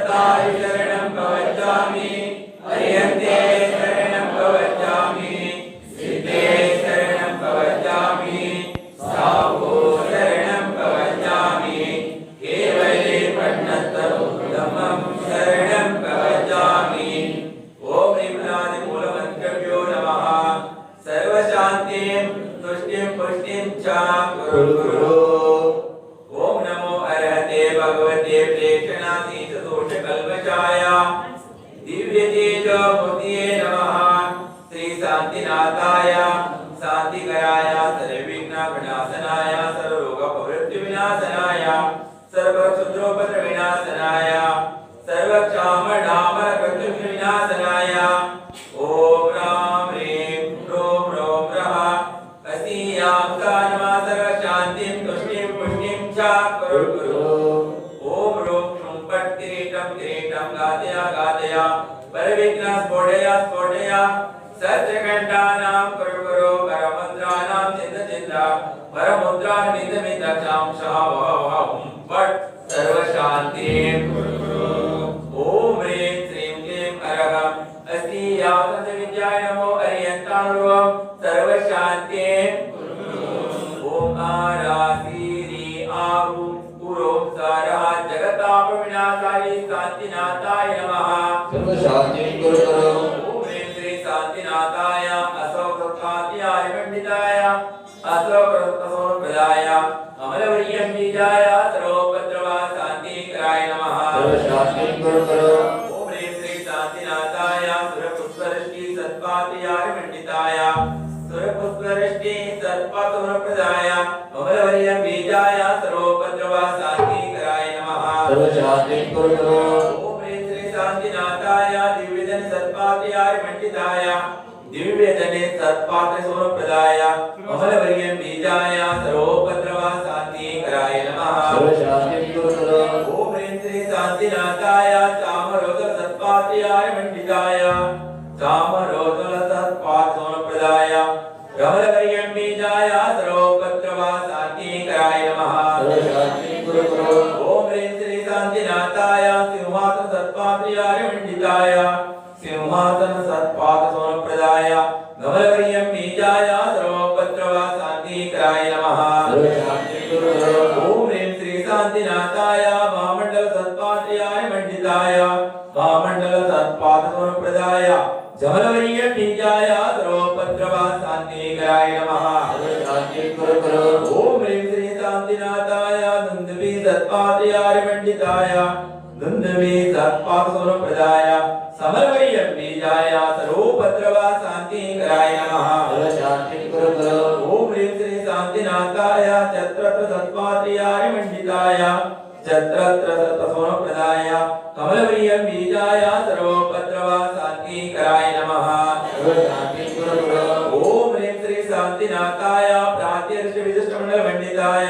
ताय शरणं प्रवचामि अर्यन्ते शरणं प्रवचामि सिद्धे शरणं प्रवचामि साहू शरणं प्रवचामि केवले पठ्नतमुत्तमं शरणं प्रवचामि ओम ह्रीं नमः सर्वशान्तिं तुष्टिं पुष्टिं च कुरु ओम नमो अरहते भगवते प्रेक्षणातीत दोष कल्पचाय दिव्य तेज मूर्तिये नमः श्री शांतिनाथाय शांतिकराय सर्वविघ्न विनाशनाय सर्वरोग प्रवृत्ति विनाशनाय सर्वक्षुद्रोपद्र विनाशनाय सर्वक्षाम डामर कृत्य विनाशनाय ओम राम ह्रीं ह्रों ह्रों रः अस्यां सा नमः सर्वशान्तिं तुष्टिं पुष्टिं च कुरु ओम ह्रों ह्रों फट् किरीटं किरीटं गादया गादया परविघ्न स्फोटया स्फोटया सत्रघण्टानां कुरु परमुद्राणां चिन्त चिन्त परमुद्रां मिन्द मिन्द क्षां क्षः वः वः फट् सर्वशान्तिं ओम ह्रीं श्रीं क्लीं अरः अस्ति यावत् विद्याय नमो अर्यन्तानुरूपं सर्वशान्तिं ओम आरासीरी आहु पुरों सारः जगताप विनाशाय शान्तिनाथाय नमः सर्वशान्तिं कुरु ओम ह्रीं श्री शान्तिनाथाय असौख्याय पंडिताय असौख्यसोप्रदाय अमलवर्यं बीजाय सर्वोपद्रवा शान्तिकराय नमः सर्वशान्तिं कुरु ओम ह्रीं श्री शान्तिनाथाय सुरपुष्पवृष्टि सत्पात्याय पंडिताय सुरपुष्पवृष्टि सत्पात्प्रदाय अमलवर्यं बीजाय सर्वोपद्रवा शान्तिकराय नमः सर्वशान्तिं कुरु ओम ह्रीं श्री शान्तिनाथाय दिव्यजन सत्पात्याय पंडिताय दिव्यजने सत्पात्र सोमप्रदाय अमलवर्यं बीजाय सर्वोपद्रवा शान्तिकराय नमः सर्वशान्तिं कुरु ओम ह्रीं श्री शान्तिनाथाय चामरोदर सत्पात्याय पंडिताय चामरोदर सत्पात्र सोमप्रदाय अमलवर्यं बीजाय सर्वोपद्रवा शान्तिकराय नमः सर्वशान्तिं कुरु ओम ह्रीं श्री शान्तिनाथाय सिंहासन सत्पात्याय पंडिताय सिंहासन सत्पात्र सोमप्रदाय नवलवर्यं बीजाय सर्वोपद्रवा शान्तिकराय नमः सर्वशान्तिं कुरु ओम ह्रीं श्री शान्तिनाथाय महामण्डल सत्पात्याय पंडिताय महामण्डल सत्पात्र सोमप्रदाय जमलवर्यं बीजाय सर्वोपद्रवा शान्तिकराय नमः सर्वशान्तिं कुरु ओम ह्रीं श्री शान्तिनाथाय नन्दवी सत्पात्याय पंडिताय नन्दवी सत्पात्र सोमप्रदाय समलवर्यं बीजाय सर्वोपद्रवा शान्तिकराय नमः सर्वशान्तिं कुरु ओम ह्रीं श्री शान्तिनाथाय चत्रत्र सत्पात्याय पंडिताय चत्रत्र सत्सोमप्रदाय कमलवर्यं बीजाय सर्वोपद्रवा शान्तिकराय नमः सर्वशान्तिं कुरु ओम ह्रीं श्री शान्तिनाथाय प्रात्यर्ष विशिष्टमण्डल पंडिताय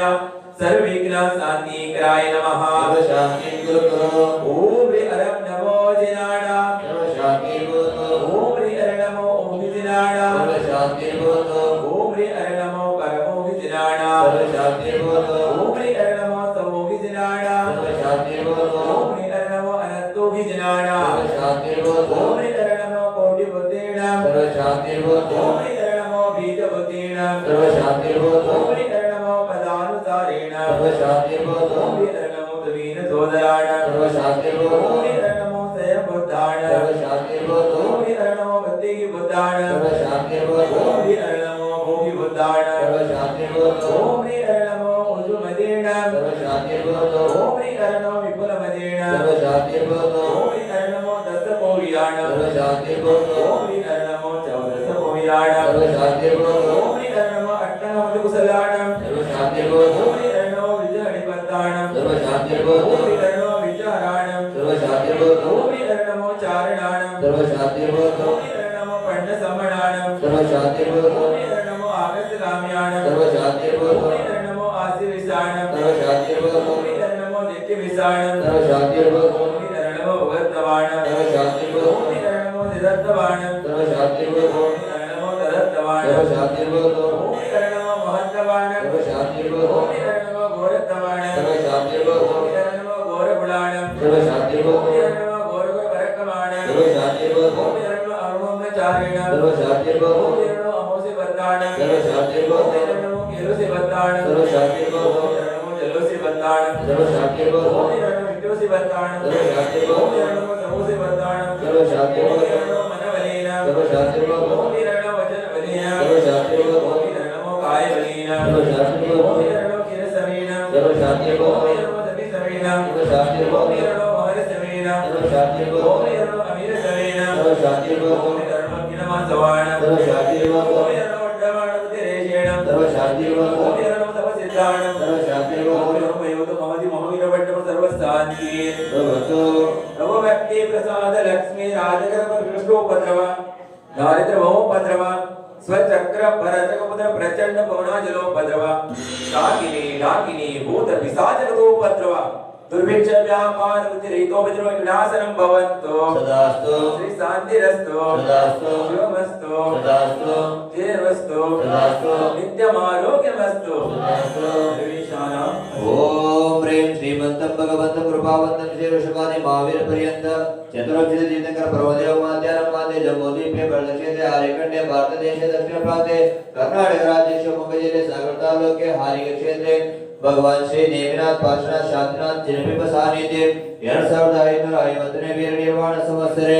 सर्वविघ्न शान्तिकराय नमः सर्वशान्तिं कुरु ओम ह्रीं अरं नमो जिनाडा सर्वशान्तिं कुरु ओम ह्रीं अरं नमो ओम जिनाडा सर्वशान्तिं कुरु ओम ह्रीं अरं नमो परमो जिनाडा सर्वशान्तिं कुरु ओम ह्रीं अरं नमो समो जिनाडा सर्वशान्तिं कुरु ओम ह्रीं अरं नमो अनंतो जिनाडा सर्वशान्तिं कुरु ओम ह्रीं अरं नमो कोटि बुद्धिना सर्वशान्तिं कुरु ओम ह्रीं अरं नमो बीज बुद्धिना सर्वशान्तिं कुरु ओम ह्रीं अरं नमो पदानुसारेण सर्वशान्तिं कुरु ओम ह्रीं अरं नमो दवीन सोदराण सर्वशान्तिं ओम कुरु ह्रीं अरं नमो स्वयं बुद्धाण सर्वशान्तिं कुरु ओम ह्रीं अरं नमो भक्ति बुद्धाण सर्वशान्तिं कुरु ओम ह्रीं अरं नमो भोगी बुद्धाण सर्वशान्तिं कुरु ओम ह्रीं अरं नमो उजुमदेण सर्वशान्तिं कुरु ओम ह्रीं अरं नमो विपुलमदेण सर्वशान्तिं कुरु ओम ह्रीं अरं नमो दशकोवियाण सर्वशान्तिं कुरु ओम ह्रीं अरं नमो चौदशकोवियाण सर्वशान्तिं कुरु ओम ह्रीं अरं नमो अट्टनवकुशलाण सर्वशान्तिं कुरु ओम ह्रीं अरं नमो विजयनिपत्ताण सर्वशान्तिं ओम कुरु ह्रीं अरं नमो विचाराण सर्वशान्तिं कुरु ओम ह्रीं अरं नमो चारणाण सर्वशान्तिं कुरु ओम ह्रीं अरं नमो पंडसमणाण सर्वशान्तिं ओम कुरु ह्रीं अरं नमो आगतगाम्याण सर्वशान्तिं ओम कुरु ह्रीं अरं नमो आशीविषाण सर्वशान्तिं कुरु ओम ह्रीं अरं नमो नित्यविषाण सर्वशान्तिं कुरु ओम ह्रीं अरं नमो भगवद्वाण सर्वशान्तिं कुरु ओम ह्रीं अरं नमो निरस्तवाण सर्वशान्तिं कुरु ओम ह्रीं अरं नमो तदस्तवाण सर्वशान्तिं कुरु ओम ह्रीं अरं नमो महत्तवाण सर्वशान्तिं कुरु ओम ह्रीं अरं नमो घोरत्तवाण सर्वशान्तिं ओम कुरु ह्रीं अरं नमो घोरगुणाण सर्वशान्तिं ओम ह्रीं कुरु अरं सर्वशास्त्रीभूतो ओम हिरणो विद्योसि वर्ताणं सर्वशास्त्रीभूतो ओम हिरणो समूसि वर्ताणं सर्वशास्त्रीभूतो ओम हिरणो मनवलेन सर्वशास्त्रीभूतो ओम हिरणो वचनवलेन सर्वशास्त्रीभूतो ओम हिरणो कायवलेन सर्वशास्त्रीभूतो ओम हिरणो किरसवेन सर्वशास्त्रीभूतो ओम हिरणो सविसवेन सर्वशास्त्रीभूतो ओम हिरणो महरसवेन सर्वशास्त्रीभूतो ओम हिरणो अमीरसवेन सर्वशास्त्रीभूतो ओम हिरणो किनमासवाणं सर्वशास्त्रीभूतो ओम हिरणो वड्डवाणमुदिरेषेण सर्वशास्त्रीभूतो ओम हिरणो तपसिद्धाणं सर्वशास्त्रीभूतो ओम हिरणो मयोतो ममति महवीरवड्डम सर्वस्थान्ति सर्वतो नवभक्ति प्रसाद लक्ष्मी राजगर्भ विष्णुपद्रव दारिद्र्योपद्रव स्वचक्र भरतकपुत्र प्रचंड पवनाजलोपद्रव डाकिनी डाकिनी भूत पिशाचगतोपद्रव दुर्भिक्ष व्यापार बुद्धिरहितोपद्रव विनाशनं भवन्तु सदास्तु श्री शान्तिरस्तु सदास्तु शिवमस्तु सदास्तु जयमस्तु सदास्तु नित्यमारोग्यमस्तु सदास्तु सर्वेषाणां ओम ह्रीं श्रीमन्तं भगवन्तं कृपावन्तं श्रीवृषभानि महावीर पर्यन्त चतुरक्षित तीर्थंकर पर्वदेव माध्यानं माते जम्बूद्वीपे प्रदक्षिणे आर्यखण्डे भारतदेशे दक्षिण प्रान्ते कर्नाटक राज्ये शिवमोग्ग जिल्हे सागर तालुके हारिगे क्षेत्रे भगवान श्री नेमिनाथ पार्श्वनाथ शांतिनाथ जिनपिंब सान्निध्ये 2550 वीर निर्वाण संवत्सरे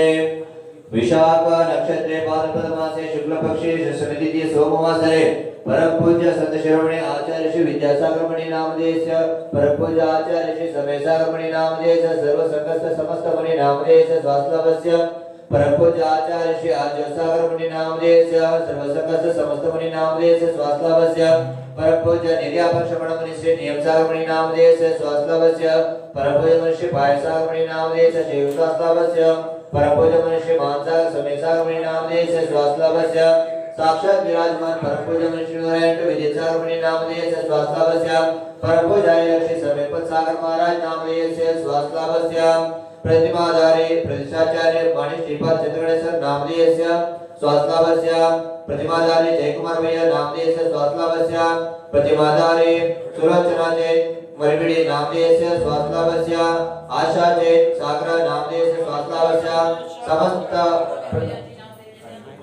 विशाख नक्षत्रे भाद्रपद मासे शुक्ल पक्षे दशमी सोमवासरे परम पूज्य संत शिरोमणि आचार्य श्री विद्यासागर मुनि नामधेय परम पूज्य आचार्य श्री समेसागर मुनि नामधेय सर्व संघस्थ समस्त मुनि नामधेय स्वास्थ्यवस्य परम पूज्य आचार्य श्री आर्यसागर मुनि नामधेय सर्व संघस्थ समस्त मुनि नामधेय स्वास्थ्यवस्य परम पूज्य निर्यापक श्रवण मुनि श्री नियमसागर मुनि नामधेय स्वास्थ्यवस्य परम पूज्य मुनि श्री पायसागर मुनि नामधेय शिव स्वास्थ्यवस्य परम पूज्य मुनि श्री मानसागर समेसागर मुनि नामधेय स्वास्थ्यवस्य साक्षात विराजमान परम पूज्य मुनि श्री नारायण विद्यासागर मुनि नामधेय स्वास्थ्यवस्य परम पूज्य श्री समेपत सागर महाराज नामधेय स्वास्थ्यवस्य प्रतिमाधारी प्रतिष्ठाचार्य माणिक श्रीपाद चंद्रगणेश्वर नामधेय स्वास्थ्यवस्य प्रतिमाधारी जयकुमार भैया नामधेय स्वास्थ्यवस्य प्रतिमाधारी सुलोचना जैन मरबिड़ी नामधेय स्वास्थ्यवस्य आशा जैन सागरा नामधेय स्वास्थ्यवस्य समस्त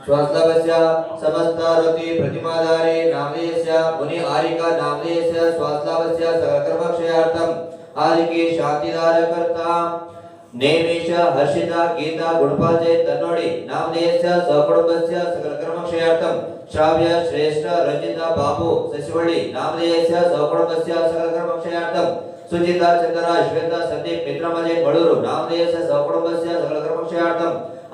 स्वास्थ्यवस्य समस्त रति प्रतिमाधारी नामधेय मुनि आरिका नामधेय स्वास्थ्यवस्य सकलकर्मक्षयार्थम आरिके शांतिदारकर्ता नेमेश हर्षिता गीता गुणपाल जैन तन्नोडी नामधेय सकुटुंबस्य सकलकर्मक्षयार्थम श्राव्य श्रेष्ठ रंजिता बाबू सशिवಳ್ಳಿ नामधेय सकुटुंबस्य सकलकर्मक्षयार्थम सुचिता चंद्रा श्वेता संदीप मित्रमजे बळूರು नामधेय सकुटुंबस्य सकलकर्मक्षयार्थम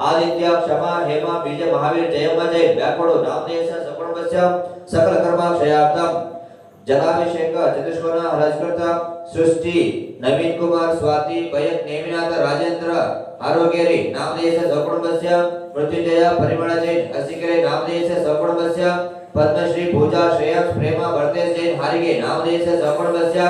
आदित्य क्षमा हेमा बीज महावीर जयम्मा जय व्याकोडु नामधेय सकुटुंबस्य सकलकर्मक्षयार्थम जलाभिषेक चतुष्कोण हराजकर्ता सृष्टि नवीन कुमार स्वाति भयक नेमिनाथ राजेंद्र आरोग्यरी नामधेय सकुटुंबस्य मृत्युंजय परिमळ जैन असिकरे नामधेय सकुटुंबस्य पद्मश्री पूजा श्रेयांश प्रेमा भरतेश जैन हारिगे नामधेय सकुटुंबस्य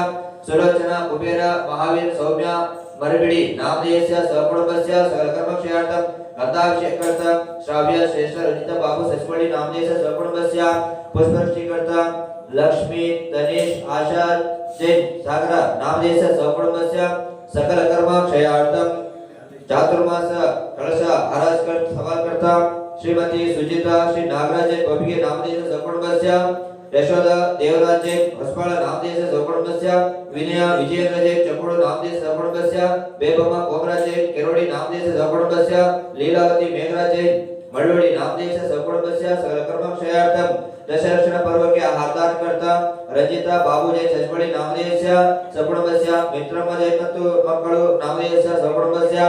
सुलोचना कुबेर महावीर सौम्या मरबिड़ी नामधेय सकुटुंबस्य सकलकर्मक्षयार्थम गंधाभिषेकर्ता श्राव्य श्रेष्ठ रंजिता बाबू सचिवಳ್ಳಿ नामधेय सकुटुंबस्य पुष्पवृष्टिकर्ता लक्ष्मी तनेश आशा जैन सागरा नामधेय सकुटुंबस्य सकलकर्मक्षयार्थम चातुर्मास कलश आराजकर्ता सवालकर्ता श्रीमती सुजिता श्री नागराज बबिगे नामधेय सकुटुंबस्य यशोदा देवराज जैन हस्पाळ नामधेय सकुटुंबस्य विनय विजयेंद्र जैन चकोडु नामधेय सकुटुंबस्य बेबಮ್ಮ कोमराज जैन केरोडी नामधेय सकुटुंबस्य लीलावती मेघराज जैन मळवडी नामधेय सकुटुंबस्य सकलकर्मक्षयार्थम दशरक्षण पर्व के आहारदान करता रंजिता बाबू जैन सचिवಳ್ಳಿ नामधेय सकुटुंबस्य मित्रಮ್ಮ जैन ಮತ್ತು ಮಕ್ಕಳು नामधेय सकुटुंबस्य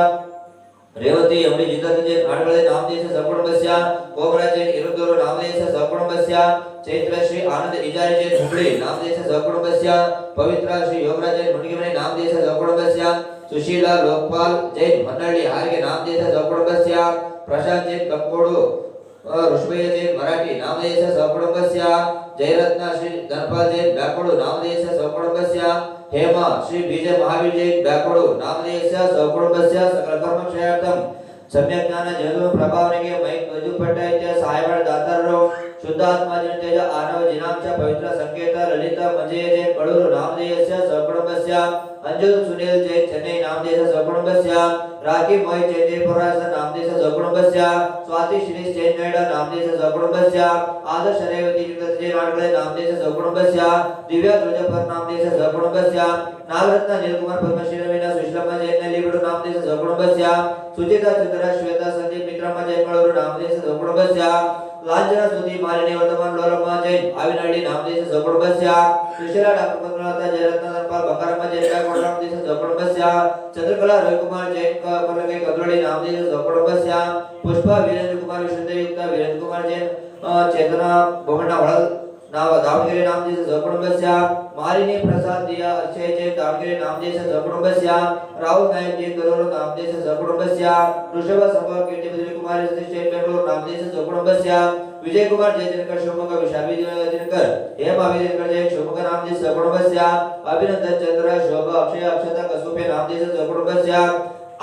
रेवती अमरी जिंदत जैन आडगळे नामधेय सकुटुंबस्य कोमराज जैन इरुदूರು नामधेय सकुटुंबस्य चैत्र श्री आनंद इजारी जैन हुबळी नामधेय सकुटुंबस्य पवित्र श्री योगराज जैन मुनिगिमने नामधेय सकुटुंबस्य सुशीला लोकपाल जैन मन्नಳ್ಳಿ हारिगे नामधेय सकुटुंबस्य प्रशांत जैन कंकोडु ऋषभय जैन मराठी नामधेय सकुटुंबस्य जयरत्न श्री धनपाल जैन ब्याकोडु नामधेय सकुटुंबस्य हेमा श्री विजय महावीर जैन ब्याकोडु नामधेय सकुटुंबस्य सकलकर्मक्षयार्थम सम्यक ज्ञान जगदु प्रभावनिಗೆ ಮೈ ಧ್ವಜಪಟ್ಟಾಯಿತ ಸಹಾಯವಾದ ದಾತಾರರು ಶುದ್ಧಾತ್ಮ ಜನತೆಯ ಆನವ ಜಿನಾಂಶ ಪವಿತ್ರ ಸಂಕೇತ ಲಲಿತ ಮಂಜಯ ಜೈನ್ ಬಳೂರು ನಾಮಧೇಯ ಸಕುಟುಂಬस्य अंजुल सुनील जैन चेन्नई नामदेश सकुटुंबस्य राखी मोहित जैन जयपुर नामदेश सकुटुंबस्य स्वाति श्री जैन नोएडा नामदेश सकुटुंबस्य आदर्श रेवती जय नाडगळे नामदेश सकुटुंबस्य दिव्या ध्वजपर नामदेश सकुटुंबस्य नागरत्न नीलकुमार पद्मश्री रवीना सुश्लमा जैन नलिबीडु नामदेश सकुटुंबस्य सुचिता चंद्र श्वेता संदीप मित्रಮ್ಮ जयमळूರು नामदेश सकुटुंबस्य लांछना स्तुति मालिनी वर्धमान लोलಮ್ಮ जैन आविनहಳ್ಳಿ नामदेश सकुटुंबस्य सुशीला डॉक्टर पद्मनाथ जयरत्न धनपाल बकारಮ್ಮ जैन गायकवाड नामदेश सकुटुंबस्य चंद्रकला रविकुमार जैन कर्लगे कदरोळी नामदेश सकुटुंबस्य पुष्पा वीरेंद्र कुमार विश्वदेवयुक्त वीरेंद्र कुमार जैन चेतना बोमಣ್ಣ ಹೊಳಲ್ नाव दावणಗೆರೆ नामदेश सकुटुंबस्य मालिनी प्रसाद दिया अक्षय जैन दावणಗೆರೆ नामदेश सकुटुंबस्य राहुल नायक जैन गरोलो नामदेश सकुटुंबस्य ऋषभ संभव कीर्ति कुमार सतीश जैन बेंगळूರು नामदेश सकुटुंबस्य विजय कुमार जयजनकर शिवमोगा विशाबी जयजनकर हेम अभिजनकर जैन शिवमोगा नामदेश सकुटुंबस्य अभिनंदन चंद्र शोभा अक्षय अक्षता कसुपे नामदेश सकुटुंबस्य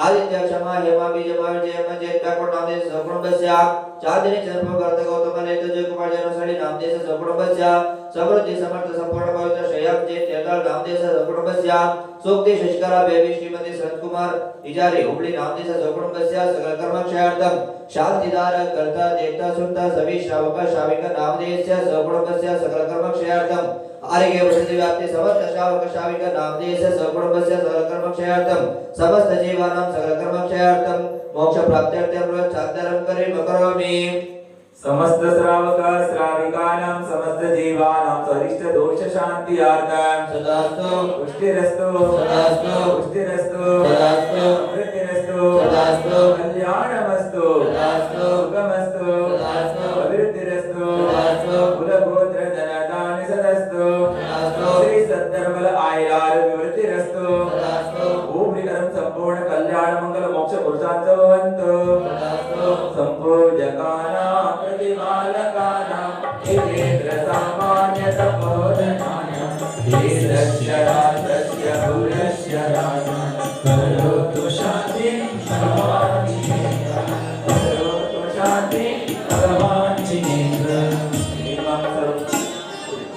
आदित्य क्षमा हेमा बीजमा जयम जैन गायकवाड नामदेश सकुटुंबस्य चांदनी चंद्रप्रभा कार्तिक गौतम ललित जय कुमार जैन नामदेश सकुटुंबस्य समृद्धि समर्थ संपूर्ण पवित्र श्रेयम जैन तेलगाव नामदेश सकुटुंबस्य सूक्ति शशिकला बेबी श्रीमती संत कुमार इजारी हुबली नामदेश सकुटुंबस्य सकल कर्मक्षयार्थम शांतिदार कर्ता देवता सुनता सभी श्रावक श्राविका नामदेश सकुटुंबस्य सकल कर्मक्षयार्थम आरोग्य वसति व्याप्ति समस्त श्रावक श्राविका नामदेश सकुटुंबस्य सकल कर्मक्षयार्थम समस्त जीवानां सकल कर्मक्षयार्थम मोक्ष प्राप्त्यर्थं चान्तरं करोमि समस्त श्रावक श्राविकानां समस्त जीवानां स्वरिष्ट दोष शान्त्यार्थं सदास्तु पुष्टिरस्तु सदास्तु पुष्टिरस्तु सदास्तु वृद्धिरस्तु सदास्तु कल्याणमस्तु सदास्तु सुखमस्तु सदास्तु अभिवृद्धिरस्तु सदास्तु कुलगोत्र धनधान्य सदस्तु सदास्तु श्री सद्धर्मल आयुरारोग्य वृद्धिरस्तु सदास्तु भूमिकरं संपूर्ण कल्याण मंगल मोक्ष पुरुषार्थ भवन्तु सदास्तु संपूजकानां प्रतिमालकानां हितेन्द्र सामान्य तपोधनानां ईश्वरस्य राजस्य भूयस्य राजा करोतु शान्ति भगवान् जिनेन्द्र करोतु शान्ति भगवान् जिनेन्द्र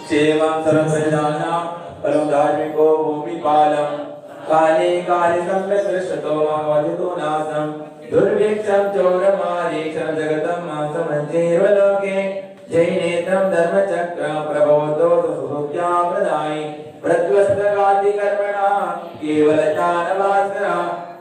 क्षेमं सर्वप्रजानां परं धार्मिको भूमिपालं काले काले सम्यक् दृष्टतो वदितो नासं दुर्भिक्षं चोरमारीक्षं जगतं मासमध्येव लोके जैनेत्रं धर्मचक्रं प्रभवतो सुसुख्यां प्रदायि प्रद्वस्तगाति कर्मणा केवलज्ञानभास्करा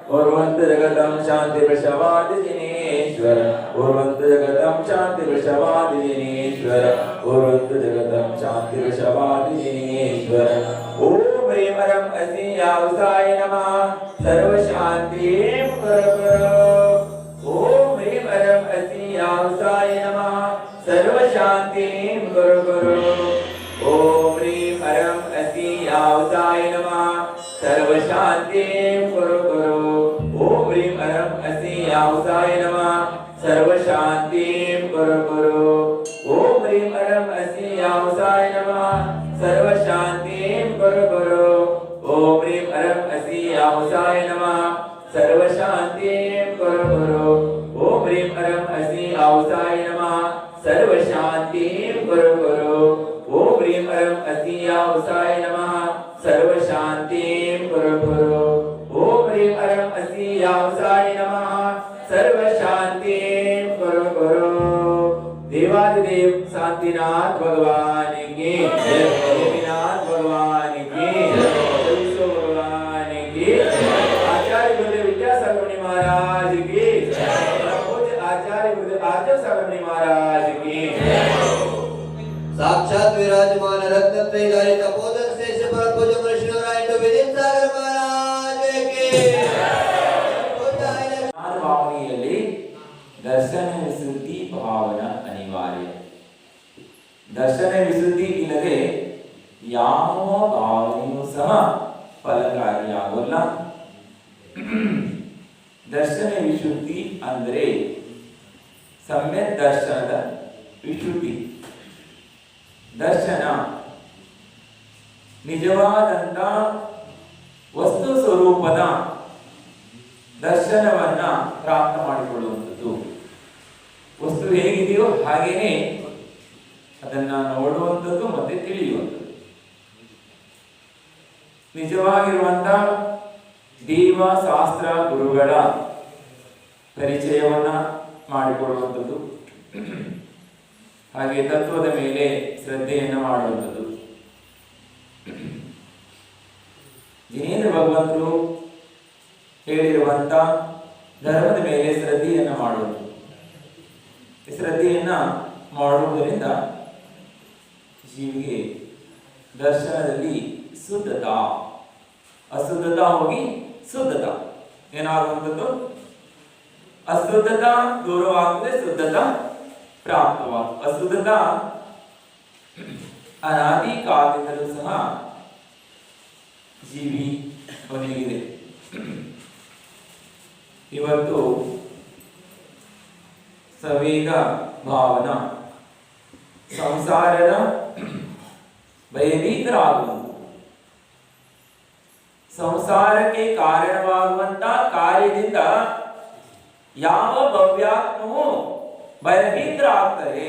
कुर्वन्तु जगतं शान्तिवृषवादिजिनेश्वर कुर्वन्तु जगतं शान्तिवृषवादिजिनेश्वर कुर्वन्तु जगतं शान्तिवृषवादिजिनेश्वर ॐ ह्रीं परं असि यावसाय नमः सर्वशान्तिं कुरु ॐ ह्रीं परं असि यावसाय नमः सर्वशान्तिं कुरु ॐ ह्रीं परं असि यावसाय नमः सर्वशान्तिं कुरु ॐ ह्रीं परं असि यावसाय नमः सर्वशान्तिं कुरु ॐ ह्रीं परं असि यावसाय नमः सर्वशान्तिं कुरु ॐ ह्रीं परं असि यावसाय नमः सर्वशान्तिं कुरु ॐ ह्रीं परं असि यावसाय नमः सर्वशान्तिं कुरु ॐ ह्रीं परं असि यावसाय नमः सर्वशान्तिं कुरु ॐ ह्रीं परं असि यावसाय नमः सर्वशान्तिं कुरु देवादिदेव शांतिनाथ भगवान की जय गोपीनाथ भगवान की जय विश्व भगवान की आचार्य गुरुदेव विद्यासागर मुनि महाराज की जय पूज्य आचार्य गुरुदेव आर्य सागर मुनि महाराज की जय साक्षात विराजमान रत्नत्रयधारी तपोधन शेष परम पूज्य महर्षि नारायण विदित सागर महाराज की ಭಾವನೆಯಲ್ಲಿ ದರ್ಶನ ವಿಸುದ್ಧಿ ಭಾವನಾ ಅನಿವಾರ್ಯ. ದರ್ಶನ ವಿಸುದ್ಧಿ ಇಲ್ಲದೆ ಯಾವ ಭಾವನೆಯೂ ಸಹ ಫಲಕಾರಿಯಾಗಲ್ಲ. ದರ್ಶನ ವಿಶುದ್ಧಿ ಅಂದರೆ ಸಮ್ಯಕ್ ದರ್ಶನದ ವಿಶುದ್ಧಿ. ದರ್ಶನ ನಿಜವಾದಂತ ವಸ್ತು ಸ್ವರೂಪದ ದರ್ಶನವನ್ನ ಪ್ರಾಪ್ತ ಮಾಡಿಕೊಳ್ಳುವಂಥದ್ದು. ವಸ್ತು ಹೇಗಿದೆಯೋ ಹಾಗೇನೆ ಅದನ್ನ ನೋಡುವಂಥದ್ದು ಮತ್ತೆ ತಿಳಿಯುವಂಥದ್ದು. ನಿಜವಾಗಿರುವಂಥ ದೇವಶಾಸ್ತ್ರ ಗುರುಗಳ ಪರಿಚಯವನ್ನು ಮಾಡಿಕೊಡುವಂಥದ್ದು, ಹಾಗೆ ತತ್ವದ ಮೇಲೆ ಶ್ರದ್ಧೆಯನ್ನು ಮಾಡುವಂಥದ್ದು. ಜಿನೇಂದ್ರ ಭಗವಂತರು ಹೇಳಿರುವಂಥ ಧರ್ಮದ ಮೇಲೆ ಶ್ರದ್ಧೆಯನ್ನು ಮಾಡುವುದು. ಶ್ರದ್ಧೆಯನ್ನು ಮಾಡುವುದರಿಂದ ಜೀವಿಗೆ ದರ್ಶನದಲ್ಲಿ ಶುದ್ಧತಾ, ಅಶುದ್ಧತಾ ಹೋಗಿ ಶುದ್ಧತಾ ಏನಾಗುವಂಥದ್ದು, ಅಶುದ್ಧತಾ ದೂರವಾಗುತ್ತದೆ, ಶುದ್ಧತಾ ಪ್ರಾಪ್ತವಾಗುತ್ತದೆ. ಅಶುದ್ಧತಾ ಅನಾದಿ ಕಾಲದಿಂದಲೂ ಸಹ ಜೀವಿ ಅವನಿಗಿದೆ. ಇವತ್ತು ಸಂವೇಗ ಭಾವನ ಸಂಸಾರದ ಭಯಭೀತರಾಗುವುದು, ಸಂಸಾರಕ್ಕೆ ಕಾರಣವಾಗುವಂತ ಕಾರ್ಯದಿಂದ ಯಾವ ಭವ್ಯಾತ್ಮವು ಭಯಭೀತರಾಗ್ತಾರೆ,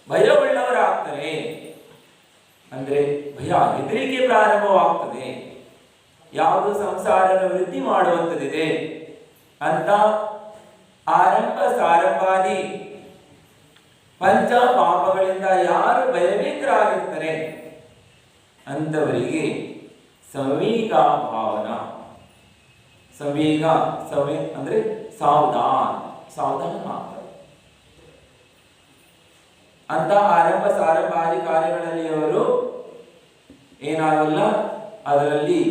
ಭಯವುಳ್ಳವರಾಗ್ತಾರೆ. ಅಂದ್ರೆ ಭಯ, ಹೆದರಿಕೆ ಪ್ರಾರಂಭವಾಗ್ತದೆ. ಯಾವುದು ಸಂಸಾರದ ವೃದ್ಧಿ ಮಾಡುವಂಥದ್ದಿದೆ ಅಂತ ಆರಂಭ ಸಾರಂಭಾದಿ ಪಂಚ ಪಾಪಗಳಿಂದ ಯಾರು ಭಯಭೀತರಾಗಿರ್ತಾರೆ ಅಂತವರಿಗೆ ಸಂವೇಗ ಭಾವನ, ಸಂವೇಗ ಅಂದ್ರೆ ಸಾವಧಾನ ಆಗ್ತದೆ ಅಂತ ಆರಂಭ ಸಾರಂಭಾದಿ ಕಾರ್ಯಗಳಲ್ಲಿ ಅವರು ಏನಾಗಲ್ಲ, ಅದರಲ್ಲಿ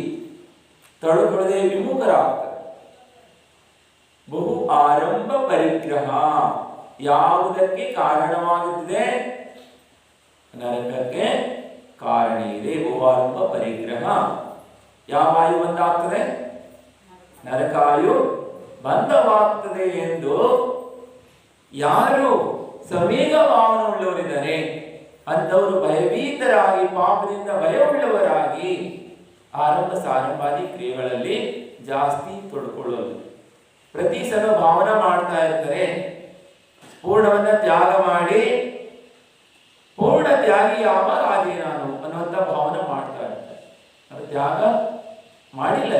ತಳುಕೊಳ್ಳದೆ ವಿಮುಖರಾಗ್ತಾರೆ. ಬಹು ಆರಂಭ ಪರಿಗ್ರಹ ಯಾವುದಕ್ಕೆ ಕಾರಣವಾಗುತ್ತದೆ, ನರಕಕ್ಕೆ ಕಾರಣ ಇದೆ. ಬಹು ಆರಂಭ ಪರಿಗ್ರಹ, ಯಾವ ಆಯು ಬಂದಾಗ್ತದೆ, ನರಕಾಯು ಬಂಧವಾಗ್ತದೆ ಎಂದು ಯಾರು ಸಂವೇಗ ಭಾವನವುಳ್ಳವರಿದ್ದಾರೆ ಅಂತವರು ಭಯಭೀತರಾಗಿ, ಪಾಪದಿಂದ ಭಯವುಳ್ಳವರಾಗಿ ಆರಂಭ ಸಾರಂಭಾದಿ ಕ್ರಿಯೆಗಳಲ್ಲಿ ಜಾಸ್ತಿ ತೊಡ್ಕೊಳ್ಳೋದು. ಪ್ರತಿ ಸಲ ಭಾವನ ಮಾಡ್ತಾ ಇರ್ತಾರೆ, ಪೂರ್ಣವನ್ನ ತ್ಯಾಗ ಮಾಡಿ ಪೂರ್ಣ ತ್ಯಾಗಿ ಯಾವಾಗ ಆದಿ ನಾನು ಅನ್ನುವಂಥ ಭಾವನೆ ಮಾಡ್ತಾ ಇರ್ತಾರೆ. ಅದು ತ್ಯಾಗ ಮಾಡಿಲ್ಲ,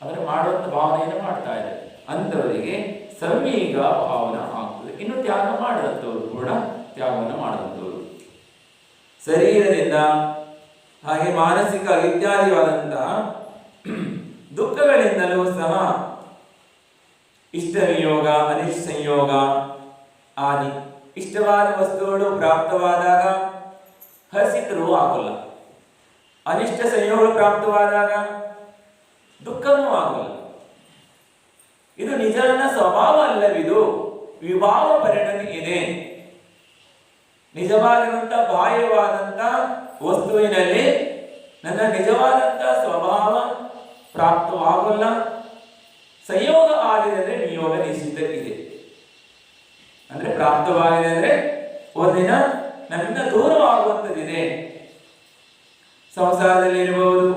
ಆದರೆ ಮಾಡುವಂಥ ಭಾವನೆಯನ್ನು ಮಾಡ್ತಾ ಇದ್ದಾರೆ. ಅಂಥವರಿಗೆ ಸಂವೇಗ ಭಾವನ ಆಗ್ತದೆ. ಇನ್ನು ತ್ಯಾಗ ಮಾಡಿದಂಥವ್ರು ಕೂಡ ತ್ಯಾಗವನ್ನು ಮಾಡುವಂಥವ್ರು ಶರೀರದಿಂದ ಹಾಗೆ ಮಾನಸಿಕ ಇತ್ಯಾದಿವಾದಂತಹ ದುಃಖಗಳಿಂದಲೂ ಸಹ ಇಷ್ಟ ವಿಯೋಗ, ಅನಿಷ್ಟ ಸಂಯೋಗ ಆದಿ ಇಷ್ಟವಾದ ವಸ್ತುಗಳು ಪ್ರಾಪ್ತವಾದಾಗ ಹಸಿತರೂ ಆಗೋಲ್ಲ, ಅನಿಷ್ಟ ಸಂಯೋಗ ಪ್ರಾಪ್ತವಾದಾಗ ದುಃಖನೂ ಆಗೋಲ್ಲ. ಇದು ನಿಜನ ಸ್ವಭಾವ ಅಲ್ಲವಿದು, ವಿಭಾವ ಪರಿಣತಿ ಇದೆ. ನಿಜವಾಗಿರುವಂತ ಬಾಹ್ಯವಾದಂತ ವಸ್ತುವಿನಲ್ಲಿ ನನ್ನ ನಿಜವಾದಂತ ಸ್ವಭಾವ ಪ್ರಾಪ್ತವಾಗಲ್ಲ. ಸಂಯೋಗ ಆಗಿದೆ ಅಂದ್ರೆ ನಿಯೋಗ ನಿಶ್ಚಿತ ಇದೆ. ಅಂದ್ರೆ ಪ್ರಾಪ್ತವಾಗಿದೆ ಅಂದ್ರೆ ಒಂದಿನ ನಮ್ಮಿಂದ ದೂರವಾಗುವಂಥದ್ದಿದೆ. ಸಂಸಾರದಲ್ಲಿ ಇರಬಹುದು,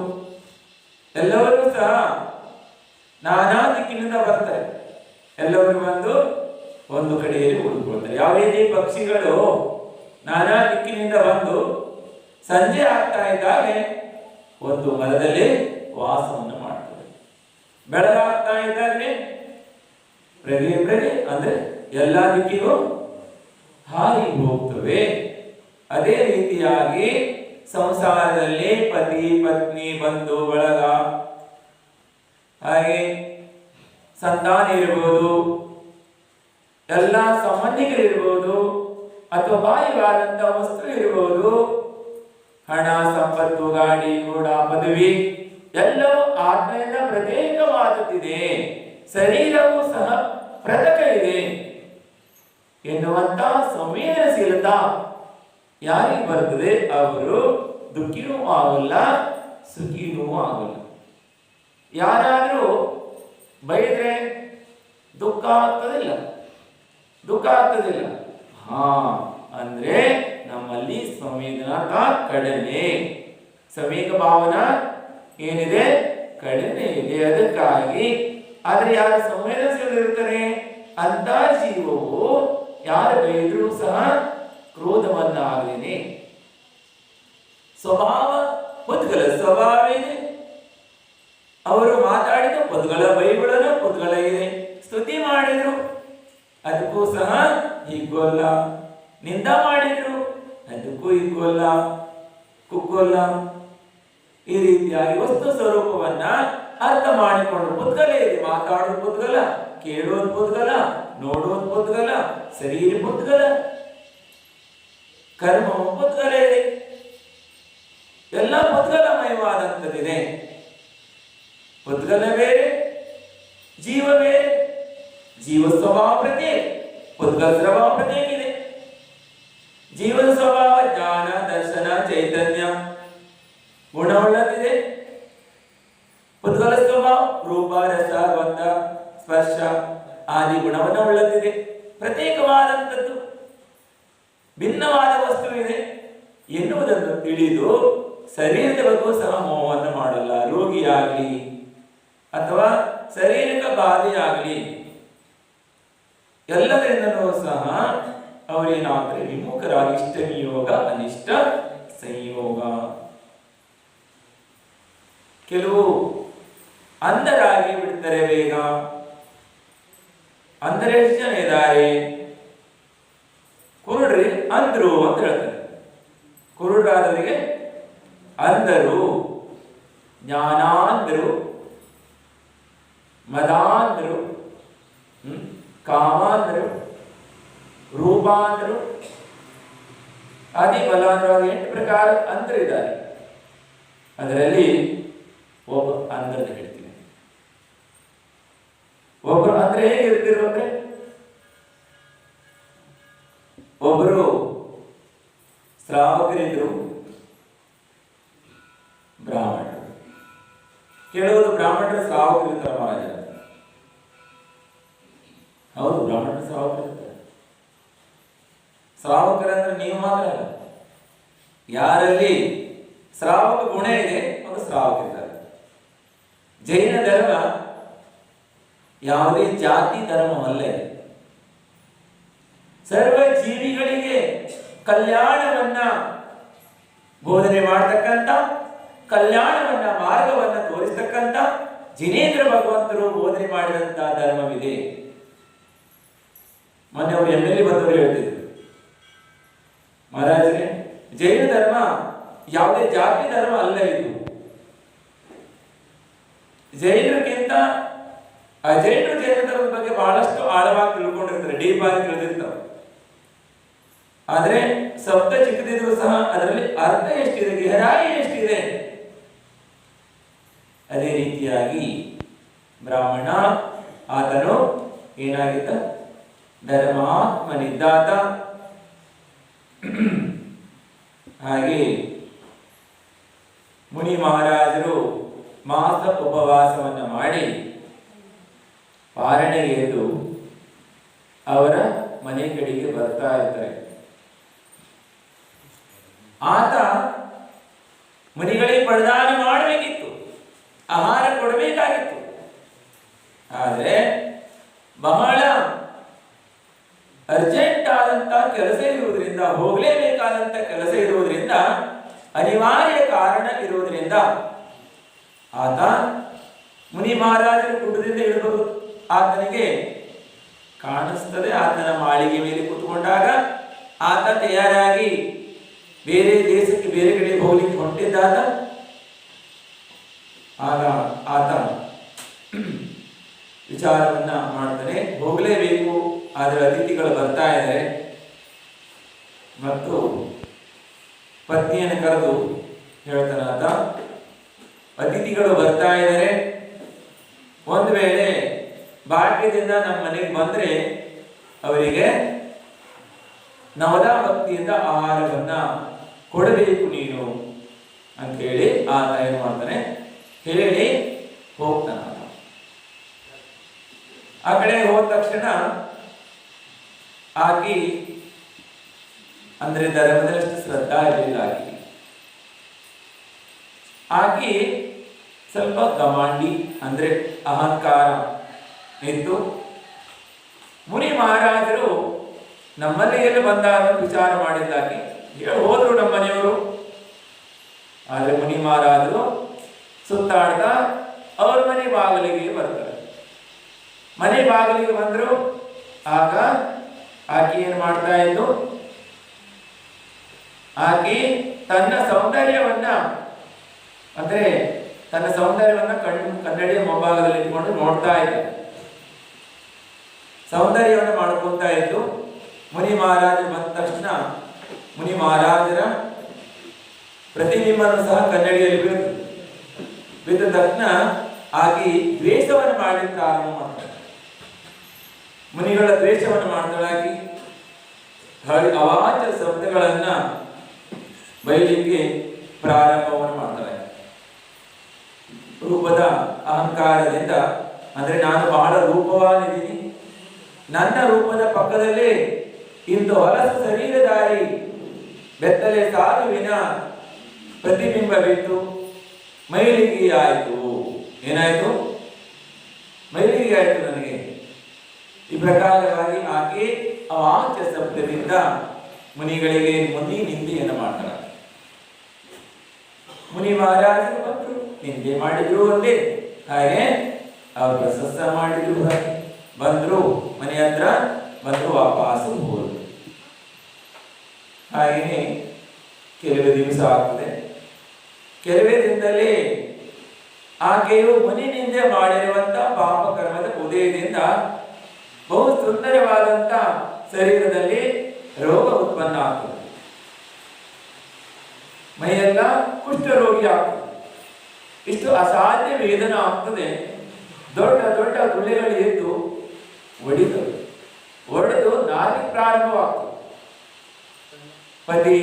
ಎಲ್ಲರೂ ಸಹ ನಾನಾ ದಿಕ್ಕಿನಿಂದ ಬರ್ತಾರೆ. ಎಲ್ಲರೂ ಬಂದು ಒಂದು ಕಡೆಯಲ್ಲಿ ಉಳಿದುಕೊಳ್ತಾರೆ. ಯಾವ ರೀತಿ ಪಕ್ಷಿಗಳು ನಾನಾ ದಿಕ್ಕಿನಿಂದ ಬಂದು ಸಂಜೆ ಆಗ್ತಾ ಇದ್ದಾಗೆ ಒಂದು ಮರದಲ್ಲಿ ವಾಸವನ್ನು ಮಾಡ್ತದೆ. ಬೆಳಗಾಗ್ತಾ ಇದ್ದಾಗಲೇ ಪ್ರಗೆ ಅಂದ್ರೆ ಎಲ್ಲ ದಿಕ್ಕಿಗೂ ಹಾರಿ ಹೋಗ್ತವೆ. ಅದೇ ರೀತಿಯಾಗಿ ಸಂಸಾರದಲ್ಲಿ ಪತಿ ಪತ್ನಿ ಬಂಧು ಬಳಗ ಹಾಗೆ ಸಂತಾನ ಇರಬಹುದು, ಎಲ್ಲ ಸಂಬಂಧಿಕರಿರ್ಬೋದು, ಅಥವಾ ಬಾಹ್ಯವಾದಂತ ವಸ್ತು ಇರಬಹುದು, ಹಣ ಸಂಪತ್ತು ಗಾಡಿ ಗೂಢ ಪದವಿ ಎಲ್ಲವೂ ಆತ್ಮೆಯಿಂದ ಪ್ರತ್ಯೇಕವಾಗುತ್ತಿದೆ. ಶರೀರವೂ ಸಹ ಪೃಥಕ ಇದೆ ಎನ್ನುವಂತ ಸಂವೇದನಶೀಲತಾ ಯಾರಿಗೆ ಬರ್ತದೆ ಅವರು ದುಃಖಿನೂ ಆಗಲ್ಲ, ಸುಖಿನೂ ಆಗಲ್ಲ. ಯಾರಾದರೂ ಬೈದ್ರೆ ದುಃಖ ಆಗ್ತದಿಲ್ಲ, ಅಂದ್ರೆ ನಮ್ಮಲ್ಲಿ ಸಂವೇದನಾ ಕಡಿಮೆ, ಸಂವೇಗ ಭಾವನಾ ಏನಿದೆ ಕಡಿಮೆ ಇದೆ. ಅದಕ್ಕಾಗಿ ಆದ್ರೆ ಯಾರು ಸಂವೇದನಶೀಲರಿರ್ತಾರೆ ಅಂತ ಜೀವವು ಯಾರು ಬೈದ್ರೂ ಸಹ ಕ್ರೋಧವನ್ನಾಗದೇನೆ ಸ್ವಭಾವ ಪುದ್ಗಲ ಸ್ವಭಾವ ಇದೆ. ಅವರು ಮಾತಾಡಿದ ಪುದ್ಗಲ ಬೈಗುಳನು ಪುದ್ಗಲ ಇದೆ. ಸ್ತುತಿ ಮಾಡಿದ್ರು ಅದಕ್ಕೂ ಸಹ ಹಿಗ್ಗೋಲ್ಲ. ನಿಂದ ಮಾಡಿದ್ರು ಅದಕ್ಕೂ ಹಿಗ್ಗೋಲ್ಲ, ಕುಗ್ಗೋಲ್ಲ. ಈ ರೀತಿಯಾಗಿ ವಸ್ತು ಸ್ವರೂಪವನ್ನ ಅರ್ಥ ಮಾಡಿಕೊಂಡು ಪುದ್ಗಲ ಇದೆ. ಮಾತಾಡೋದು ಪುದ್ಗಲ, ಕೇಳೋದು ಪುದ್ಗಲ, ನೋಡೋದು ಪುದ್ಗಲ, ಶರೀರ ಪುದ್ಗಲ, ಕರ್ಮ ಪುದ್ಗಲ ಇದೆ. ಎಲ್ಲ ಪುದ್ಗಲಮಯವಾದಂಥದ್ದಿದೆ. ಪುದ್ಗಲ ಬೇರೆ, ಜೀವ ಬೇರೆ. ಜೀವ ಸ್ವಭಾವ ಪ್ರತ್ಯೇಕ, ಪುದ್ಗಲ ಸ್ವಭಾವ ಪ್ರತ್ಯೇಕ ಇದೆ. ಜೀವನ ಸ್ವಭಾವ ಜ್ಞಾನ, ದರ್ಶನ, ಚೈತನ್ಯ ಗುಣವುಳ್ಳದಿದೆ. ಪುದ್ಗಲ ಸ್ವಭಾವ ರೂಪ, ರಸ, ಗಂಧ, ಸ್ಪರ್ಶ ಆದಿ ಗುಣವನ್ನು ಉಳ್ಳದಿದೆ. ಪ್ರತ್ಯೇಕವಾದಂಥದ್ದು, ಭಿನ್ನವಾದ ವಸ್ತು ಇದೆ ಎನ್ನುವುದನ್ನು ತಿಳಿದು ಶರೀರದ ಬಗ್ಗೆ ಸಹ ಮೋಹವನ್ನು ಮಾಡಲ್ಲ. ರೋಗಿಯಾಗಲಿ ಅಥವಾ ಶಾರೀರಿಕ ಬಾಧೆಯಾಗಲಿ ಎಲ್ಲದರಿಂದಲೂ ಸಹ ಅವರೇನಾದರೆ ವಿಮುಖರಾಗಿ ಇಷ್ಟ ನಿಯೋಗ, ಅನಿಷ್ಟ ಸಂಯೋಗ. ಕೆಲವು ಅಂಧರಾಗಿ ಬಿಡ್ತಾರೆ ಬೇಗ. ಅಂಧರು ಎಷ್ಟು ಜನ ಇದ್ದಾರೆ? ಕುರುಡ್ರಿ ಅಂದ್ರು ಅಂತ ಹೇಳ್ತಾರೆ. ಕುರುಡರಾದವರಿಗೆ ಅಂಧರು, ಜ್ಞಾನಾಂಧರು, ಮದಾಂಧರು, ಕಾಮಾಂಧರು, ರೂಪಾಂಧರು, ಆದಿ ಬಲಾಂಧರಾಗಿ 8 ಪ್ರಕಾರ ಅಂಧರಿದ್ದಾರೆ. ಅದರಲ್ಲಿ ಒಬ್ಬ ಅಂಧರನ್ನು ಹೇಳ್ತೀನಿ. ಒಬ್ಬರು ಅಂದ್ರೆ ಹೇಗಿರ್ತಿರು ಅಂದ್ರೆ, ಒಬ್ಬರು ಶ್ರಾವಕರಿದ್ರು, ಬ್ರಾಹ್ಮಣರು. ಕೆಲವರು ಬ್ರಾಹ್ಮಣರು ಶ್ರಾವಕರಿರ್ತಾರೆ ಮಹಾರಾಜ. ಹೌದು, ಬ್ರಾಹ್ಮಣರು ಶ್ರಾವಕರಿರ್ತಾರೆ. ಶ್ರಾವಕರಂದ್ರೆ ನೀವು ಮಾತ್ರ ಅಲ್ಲ, ಯಾರಲ್ಲಿ ಶ್ರಾವಕ ಗುಣ ಇದೆ ಅವರು ಶ್ರಾವಕರಿದ್ದಾರೆ. ಜೈನ ಧರ್ಮ ಯಾವುದೇ ಜಾತಿ ಧರ್ಮವಲ್ಲ. ಸರ್ವ ಜೀವಿಗಳಿಗೆ ಕಲ್ಯಾಣವನ್ನ ಬೋಧನೆ ಮಾಡತಕ್ಕಂಥ, ಕಲ್ಯಾಣವನ್ನ ಮಾರ್ಗವನ್ನ ತೋರಿಸ್ತಕ್ಕಂಥ ಜಿನೇಂದ್ರ ಭಗವಂತರು ಬೋಧನೆ ಮಾಡಿದಂತ ಧರ್ಮವಿದೆ. ಮೊನ್ನೆ ಅವರು MLA ಬಂದವರು ಹೇಳ್ತಿದ್ರು, ಮಹಾರಾಜರೇ ಜೈನ ಧರ್ಮ ಯಾವುದೇ ಜಾತಿ ಧರ್ಮ ಅಲ್ಲ. ಇದು ಜೈನರಿಗಿಂತ ಅಜೈನರು ಜೈನ ಧರ್ಮದ ಬಗ್ಗೆ ಬಹಳಷ್ಟು ಆಳವಾಗಿ ತಿಳ್ಕೊಂಡಿರ್ತಾರೆ, ಡೀಪ್ ಆಗಿ ತಿಳಿದಿರ್ತಾರೆ. ಆದ್ರೆ ಶಬ್ದ ಚಿಕ್ಕದಿದ್ರು ಸಹ ಅದರಲ್ಲಿ ಅರ್ಥ ಎಷ್ಟಿದೆ, ಗಹರಾಯಿ ಎಷ್ಟಿದೆ. ಅದೇ ರೀತಿಯಾಗಿ ಬ್ರಾಹ್ಮಣ ಆತನು ಏನಾಗಿದ್ದ? ಧರ್ಮಾತ್ಮನಿದ್ದಾತ. ಹಾಗೆ ಮುನಿ ಮಹಾರಾಜರು ಮಾಸ ಉಪವಾಸವನ್ನ ಮಾಡಿ ಪಾರಣೆಗೆ ಎದ್ದು ಅವರ ಮನೆ ಕಡೆಗೆ ಬರ್ತಾ ಇರ್ತಾರೆ. ಆತ ಮುನಿಗಳಿಗೆ ಪ್ರದಾನ ಮಾಡಬೇಕಿತ್ತು, ಆಹಾರ ಕೊಡಬೇಕಾಗಿತ್ತು. ಆದರೆ ಬಹಳ ಅರ್ಜೆಂಟ್ ಆದಂತ ಕೆಲಸ ಇರುವುದರಿಂದ, ಹೋಗಲೇಬೇಕಾದಂತ ಕೆಲಸ ಇರುವುದರಿಂದ, ಅನಿವಾರ್ಯ ಕಾರಣ ಇರುವುದರಿಂದ ಆತ ಮುನಿ ಮಹಾರಾಜರ ಕುಟದಿಂದ ಇಳಬಹುದು. ಆತನಿಗೆ ಕಾಣಿಸ್ತದೆ. ಆತನ ಮಾಳಿಗೆ ಮೇಲೆ ಕೂತ್ಕೊಂಡಾಗ ಆತ ತಯಾರಾಗಿ ಬೇರೆ ದೇಶಕ್ಕೆ, ಬೇರೆ ಕಡೆ ಹೋಗ್ಲಿಕ್ಕೆ ಹೊಂಟಿದ್ದಾತ. ಆಗ ಆತ ವಿಚಾರವನ್ನ ಮಾಡ್ತಾನೆ, ಹೋಗಲೇಬೇಕು, ಆದರೆ ಅತಿಥಿಗಳು ಬರ್ತಾ ಇದ್ದಾರೆ. ಮತ್ತು ಪತ್ನಿಯನ್ನು ಕರೆದು ಹೇಳ್ತಾನ ಆತ, ಅತಿಥಿಗಳು ಬರ್ತಾ ಇದ್ದಾರೆ, ಒಂದು ವೇಳೆ ಭಾಗ್ಯದಿಂದ ನಮ್ಮ ಮನೆಗೆ ಬಂದ್ರೆ ಅವರಿಗೆ ನವದಾ ಭಕ್ತಿಯಿಂದ ಆಹಾರವನ್ನ ಕೊಡಬೇಕು ನೀನು ಅಂತೇಳಿ ಆತ ಏನು ಮಾಡ್ತಾನೆ, ಹೇಳಿ ಹೋಗ್ತಾನ. ಆ ಕಡೆ ಹೋದ ತಕ್ಷಣ ಆಕಿ ಅಂದ್ರೆ ಧರ್ಮದಷ್ಟು ಶ್ರದ್ಧಾ ಇರಲಿಲ್ಲ. ಆಕಿ ಸ್ವಲ್ಪ ಗಮಾಂಡಿ ಅಂದ್ರೆ ಅಹಂಕಾರ ಇತ್ತು. ಮುನಿ ಮಹಾರಾಜರು ನಮ್ಮಲ್ಲಿ ಎಲ್ಲ ಬಂದಾಗ ವಿಚಾರ ಮಾಡಿದ್ದಾಗಿ ಹೇಳಿ ಹೋದ್ರು. ನಮ್ಮ ಮನೆಯವರು ಆದರೆ ಮುನಿ ಮಹಾರಾಜರು ಸುತ್ತಾಡ್ತಾ ಅವ್ರ ಮನೆ ಬಾಗಿಲಿಗೆ ಬರ್ತಾರೆ. ಮನೆ ಬಾಗಿಲಿಗೆ ಬಂದ್ರು. ಆಗ ಆಕೆ ಏನ್ ಮಾಡ್ತಾ ಇದ್ದು, ಆಕೆ ತನ್ನ ಸೌಂದರ್ಯವನ್ನ ಅಂದ್ರೆ ತನ್ನ ಸೌಂದರ್ಯವನ್ನ ಕನ್ನಡಿಯ ಮುಂಭಾಗದಲ್ಲಿ ಇಟ್ಕೊಂಡು ನೋಡ್ತಾ ಇದ್ದ, ಸೌಂದರ್ಯವನ್ನು ಮಾಡ್ಕೊಂತ ಇದ್ದು. ಮುನಿ ಮಹಾರಾಜರು ಬಂದ ತಕ್ಷಣ ಮುನಿ ಮಹಾರಾಜರ ಪ್ರತಿಬಿಂಬನು ಸಹ ಕನ್ನಡಿಯಲ್ಲಿ ಬಿದ್ದ ತಕ್ಷಣ ಆಗಿ ದ್ವೇಷವನ್ನು ಮಾಡಿ ಪ್ರಾರಂಭ ಮಾಡ್ತಾರೆ. ಮುನಿಗಳ ದ್ವೇಷವನ್ನು ಮಾಡ್ತಾಳಾಗಿ ಅವಾಚ್ಯ ಶಬ್ದಗಳನ್ನ ಬಯಲಿಕ್ಕೆ ಪ್ರಾರಂಭವನ್ನು ಮಾಡ್ತಾಳೆ. ರೂಪದ ಅಹಂಕಾರದಿಂದ, ಅಂದ್ರೆ ನಾನು ಬಹಳ ರೂಪವಾನಿದ್ದೀನಿ, ನನ್ನ ರೂಪದ ಪಕ್ಕದಲ್ಲೇ ಇಂದು ಹೊಲಸು ಶರೀರಧಾರಿ ಬೆತ್ತಲೆ ಸಾಧುವಿನ ಪ್ರತಿಬಿಂಬವಿತ್ತು, ಮೈಲಿಗೆ ಆಯಿತು. ಏನಾಯ್ತು? ಮೈಲಿಗೆ ಆಯಿತು ನನಗೆ. ಈ ಪ್ರಕಾರವಾಗಿ ಆಕೆ ಅವಾಚ್ಯ ಶಬ್ದದಿಂದ ಮುನಿಗಳಿಗೆ ಮುನಿ ನಿಂದೆಯನ್ನು ಮಾಡ್ತಾರೆ. ಮುನಿ ಮಹಾರಾಜರು ಬಂದರು, ನಿಂದೆ ಮಾಡಿದ್ರು ಒಂದೇ, ಹಾಗೆ ಅವರು ಪ್ರಶಸ್ತ ಮಾಡಿದ್ರು ಹಾಗೆ. ಬಂದ್ರು, ಮನೆ ಹತ್ರ ಬಂದು ವಾಪಸ್ಸು ಹೋದ್ರು. ಹಾಗೆಯೇ ಕೆಲವೇ ದಿವಸ ಆಗ್ತದೆ. ಕೆಲವೇ ದಿನದಲ್ಲಿ ಆಕೆಯು ಮುನಿ ನಿಂದೆ ಮಾಡಿರುವಂತ ಪಾಪ ಕರ್ಮದ ಉದಯದಿಂದ ಬಹು ಸುಂದರವಾದಂತ ಶರೀರದಲ್ಲಿ ರೋಗ ಉತ್ಪನ್ನ ಆಗ್ತದೆ. ಮೈಯೆಲ್ಲ ಕುಷ್ಠರೋಗಿ ಆಗ್ತದೆ. ಇಷ್ಟು ಅಸಾಧ್ಯ ವೇದನ ಆಗ್ತದೆ. ದೊಡ್ಡ ದೊಡ್ಡ ಗುಳ್ಳೆಗಳು ಎದ್ದು ಒಡೆದು ನಾರಿ ಪ್ರಾರಂಭವಾಗ್ತದೆ. ಪತಿ